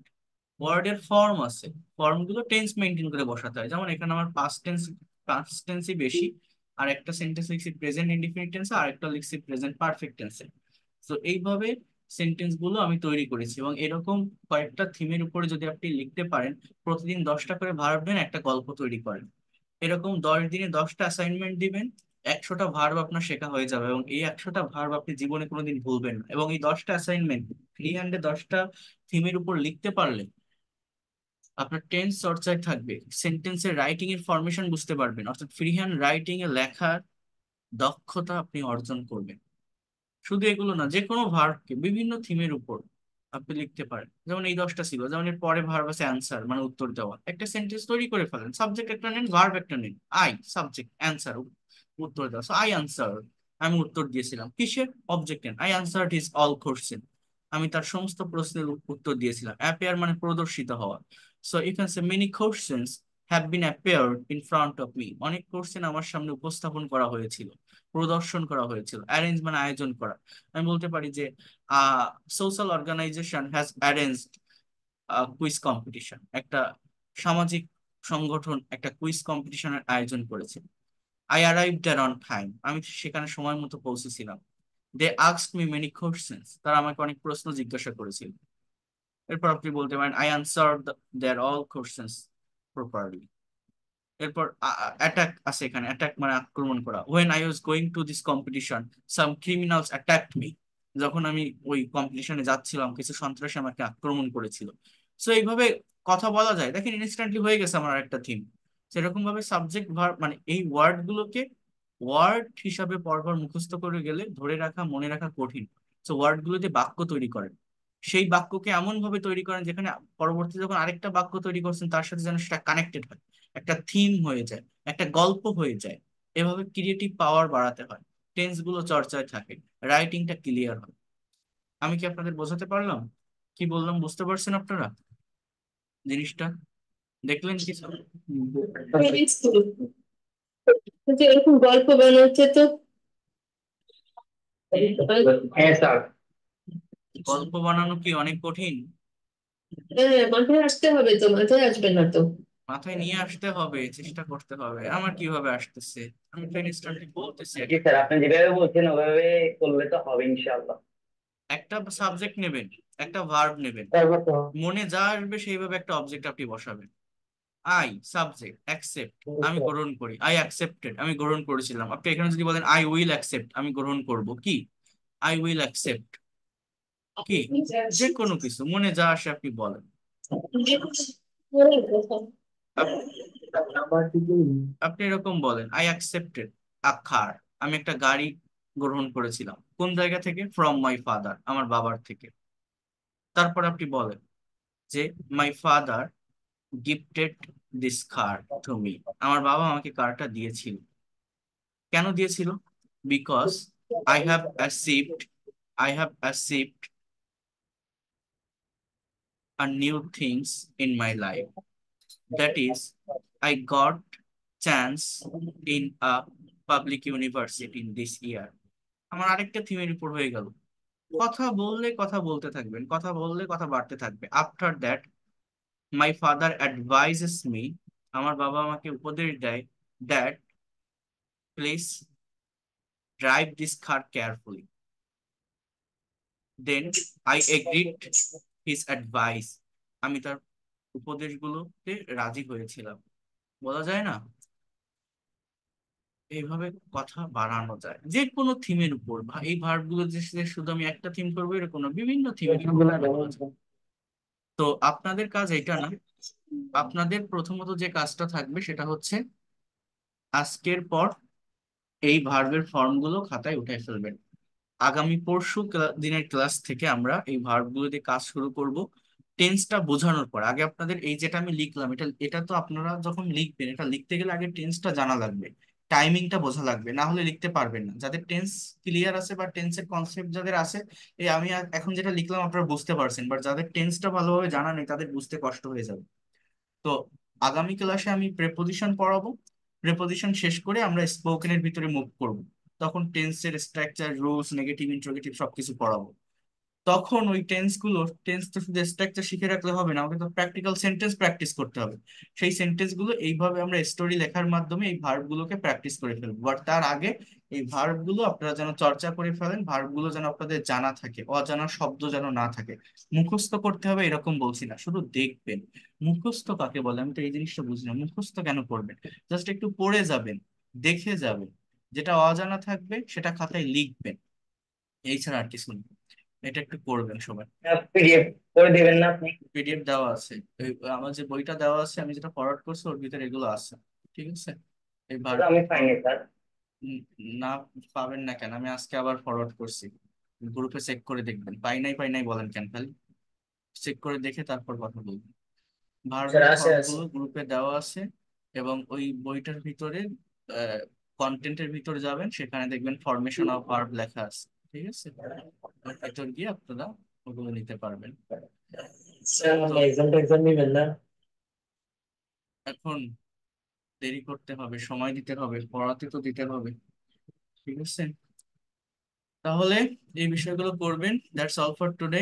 ওয়ার্ডের ফর্ম আছে, ফর্ম গুলো টেন্স মেনটেন করে বসাতে হয়। যেমন এখানে আমার পাস্ট টেন্সই বেশি, আর একটা সেন্টেন্স লিখছি প্রেজেন্ট ইনডিফিনিট টেন্সে, আর একটা লিখছি প্রেজেন্ট পারফেক্ট টেন্সে। তো এইভাবে সেন্টেন্স গুলো আমি তৈরি করেছি, এবং এরকম কয়েকটা থিমের উপরে যদি আপনি লিখতে পারেন, প্রতিদিন 10টা করে ভার্ব নেন, একটা গল্প তৈরি করেন। এরকম 10 দিনে 10টা অ্যাসাইনমেন্ট দিবেন, 100টা ভার্ব আপনার শেখা হয়ে যাবে, এবং এই 100টা ভার্ব আপনি জীবনে কোনোদিন ভুলবেন না। এবং এই 10টা অ্যাসাইনমেন্ট ফ্রি হ্যান্ডে 10টা থিমের উপর লিখতে পারলে আপনার টেন্স চর্চায় থাকবে, সেন্টেন্সের রাইটিং এর ফরমেশন বুঝতে পারবেন, অর্থাৎ ফ্রি হ্যান্ড রাইটিং এ লেখার দক্ষতা আপনি অর্জন করবেন। শুধু এগুলো না, যে কোনো ভার্বকে বিভিন্ন থিমের উপর আপনি লিখতে পারেন। যেমন এই 10টা ছিল, যেমন এর পরে ভার্ব আছে অ্যান্সার মানে উত্তর দেওয়া, একটা সেন্টেন্স তৈরি করে ফেলেন। সাবজেক্ট একটা নেন, ভার্ব একটা নেন, আই সাবজেক্ট, অ্যান্সার উত্তর দেওয়া। সো আই আনসার, আমি উত্তর দিয়েছিলাম কিসের, অবজেক্ট নেন, I answered his all question. আমি তার সমস্ত প্রশ্নের উত্তর দিয়েছিলাম। অ্যাপিয়ার মানে প্রদর্শিত হওয়া। So you can say many questions have been appeared in front of me, অনেক কোশ্চেন আমার সামনে উপস্থাপন করা হয়েছিল, প্রদর্শন করা হয়েছিল। অ্যারেঞ্জ মানে আয়োজন করা। আমি বলতে পারি যে social organization has arranged quiz competition, একটা সামাজিক সংগঠন একটা কুইজ কম্পিটিশনের আয়োজন করেছে। আই অ্যারাইভড অন টাইম, আমি সেখানে সময় মতো পৌঁছেছিলাম। দে আস্কড মি মেনি কোশ্চেন্স, তারা আমাকে অনেক প্রশ্ন জিজ্ঞাসা করেছিল। এরপর আপনি বলতে পারেন I answered their all questions properly. এরপর অ্যাটাক আছে, এখানে অ্যাটাক মানে আক্রমণ করা। When I was going to this competition some criminals attacked me, যখন আমি ওই কম্পিটিশনে যাচ্ছিলাম কিছু সন্ত্রাসী আমাকে আক্রমণ করেছিল। সো এইভাবে কথা বলা যায়, দেখেন ইনস্ট্যান্টলি হয়ে গেছে আমার একটা থিম। সেরকম ভাবে সাবজেক্ট ভার্ব মানে এই ওয়ার্ড গুলোকে ওয়ার্ড হিসাবে পরপর মুখস্থ করে গেলে ধরে রাখা মনে রাখা কঠিন। সো ওয়ার্ড গুলো দিয়ে বাক্য তৈরি করেন, সেই বাক্যকে এমন ভাবে তৈরি করেন যেখানে পরবর্তী যখন আরেকটা বাক্য তৈরি করছেন তার সাথে যেন সেটা কানেক্টেড হয়, একটা থিম হয়ে যায়, একটা গল্প হয়ে যায়। এভাবে ক্রিয়েটিভ পাওয়ার বাড়াতে হয়, টেন্স গুলো চর্চায় থাকে, রাইটিংটা ক্লিয়ার হয়। আমি কি আপনাদের বোঝাতে পারলাম? কি বললাম বুঝতে পারছেন আপনারা জিনিসটা? দেখলেন কিছু? কিন্তু এরকম গল্প বানাচ্ছে তো হ্যাঁ স্যার। গল্প বানানো কি অনেক কঠিন? হ্যাঁ, মাথায় আসতে হবে তো, মাথায় আসবে না তো। মাথায় নিয়ে আসতে হবে, চেষ্টা করতে হবে। আমার কিভাবে আসতেছে? আমি তো ইনস্ট্যান্টলি বলতেছি। জি স্যার, আপনি যেভাবে বলছেন ওভাবে করলে তো হবে ইনশাআল্লাহ। একটা সাবজেক্ট নেবেন, একটা ভার্ব নেবেন, তারপর তো মনে যা আসবে সেইভাবে একটা অবজেক্ট আপনি বসাবেন। আই সাবজেক্ট, অ্যাকসেপ্ট আমি গ্রহণ করি, আই অ্যাকসেপ্টেড আমি গ্রহণ করেছিলাম। আপনি এখানে যদি বলেন আই উইল অ্যাকসেপ্ট আমি গ্রহণ করব, কি আই উইল অ্যাকসেপ্ট, কি যে কোনো কিছু মনে যা আসে আপনি বলেন। আপ- নাম্বার থেকে আপনি এরকম বলেন আই অ্যাকসেপ্টেড আ কার, আমি একটা গাড়ি গ্রহণ করেছিলাম। কোন জায়গা থেকে? ফ্রম মাই ফাদার, আমার বাবার থেকে। তারপর আপনি বলেন যে my father gifted this car to me, আমার বাবা আমাকে কারটা দিয়েছিল। কেন দিয়েছিল? Because I have achieved, I have achieved a new things in my life. That is, I got chance in a public university in this year. আমার আরেকটা থিমের উপর হয়ে গেল। কথা বললে কথা বলতে থাকবেন, কথা বললে কথা বাড়তে থাকবে। After that my father advises me, আমার বাবা আমাকে উপদেশ দেয়, that please drive this car carefully. Then I agreed his advice, আমি তার উপদেশগুলোতে রাজি হয়েছিলাম। বলা যায় না? এইভাবে কথা বাড়ানো যায় যে কোনো থিমের উপর। এই ভার্ব গুলো যে শুধু আমি একটা থিম করবো এরকম না, বিভিন্ন থিমের উপর কথা বলা যায়। তো আপনাদের কাজ এটা না, আপনাদের প্রথমত যে কাজটা থাকবে সেটা হচ্ছে আজকের পর এই ভার্বের ফর্ম গুলো খাতায় উঠে ফেলবেন। আগামী পরশু দিনের ক্লাস থেকে আমরা এই ভার্ব গুলো দিয়ে কাজ শুরু করব। টেন্সটা বোঝানোর পর আগে আপনাদের এই যেটা আমি লিখলাম, এটা এটা তো আপনারা যখন লিখবেন, এটা লিখতে গেলে আগে টেন্সটা জানা লাগবে, টাইমিংটা বোঝা লাগবে, না হলে লিখতে পারবেন না। যাদের টেন্স ক্লিয়ার আছে বা টেন্সের কনসেপ্ট যাদের আছে, এই আমি এখন যেটা লিখলাম আপনারা বুঝতে পারছেন, বাট যাদের টেন্সটা ভালোভাবে জানা নেই তাদের বুঝতে কষ্ট হয়ে যাবে। তো আগামী ক্লাসে আমি প্রেপোজিশন পড়াবো, প্রেপোজিশন শেষ করে আমরা স্পোকেনের ভিতরে মুভ করব। তখন টেন্সের স্ট্রাকচার, রুলস, নেগেটিভ ইন্ট্রোগেটিভ সবকিছু পড়াবো। তখন ওই টেন্স তো শুধু স্ট্রাকচার শিখে রাখলে হবে না, আমাকে তো প্র্যাকটিক্যাল সেন্টেন্স প্র্যাকটিস করতে হবে। সেই সেন্টেন্স গুলো এইভাবে আমরা স্টোরি লেখার মাধ্যমে এই ভার্ব গুলোকে প্র্যাকটিস করে ফেলবো। বাট তার আগে এই ভার্ব গুলো আপনারা যেন চর্চা করে ফেলেন, ভার্ব গুলো যেন আপনাদের জানা থাকে, অজানা শব্দ যেন না থাকে। মুখস্থ করতে হবে এরকম বলছি না, শুধু দেখবেন। মুখস্থ কাকে বলে আমি তো এই জিনিসটা বুঝি না, মুখস্থ কেন করবেন? জাস্ট একটু পড়ে যাবেন, দেখে যাবেন, যেটা অজানা থাকবে সেটা খাতায় লিখবেন, এই ছাড়া আর কিছু না। এটা একটু করবেন সবাই। পিডিএফ করে দেবেন না আপনি? পিডিএফ দেওয়া আছে, আমার যে বইটা দেওয়া আছে আমি যেটা ফরওয়ার্ড করছি ওর ভিতরে এগুলো আছে। ঠিক আছে? এবার ওটা আমি পাইনি স্যার। উম, না পাবেন না কেন? আমি আজকে আবার ফরওয়ার্ড করছি, গ্রুপে চেক করে দেখবেন। পাই নাই পাই নাই বলেন কেন? খালি চেক করে দেখে তারপর কথা বলবেন। স্যার ভার্বের আছে আছে। ফর্মগুলো গ্রুপে দেওয়া আছে, এবং ওই বইটার ভিতরে কন্টেন্টের ভিতরে যাবেন, সেখানে দেখবেন ফরমেশন অফ ভার্ব লেখা আছে। ঠিক আছে? ওর ভিতর গিয়ে আপনারা ওগুলো নিতে পারবেন। স্যার তো এক্সাম নিবেন না? এখন দেরি করতে হবে, সময় দিতে হবে, পড়াতে তো দিতে হবে। ঠিক আছে, তাহলে এই বিষয়গুলো করবেন। That's all for today.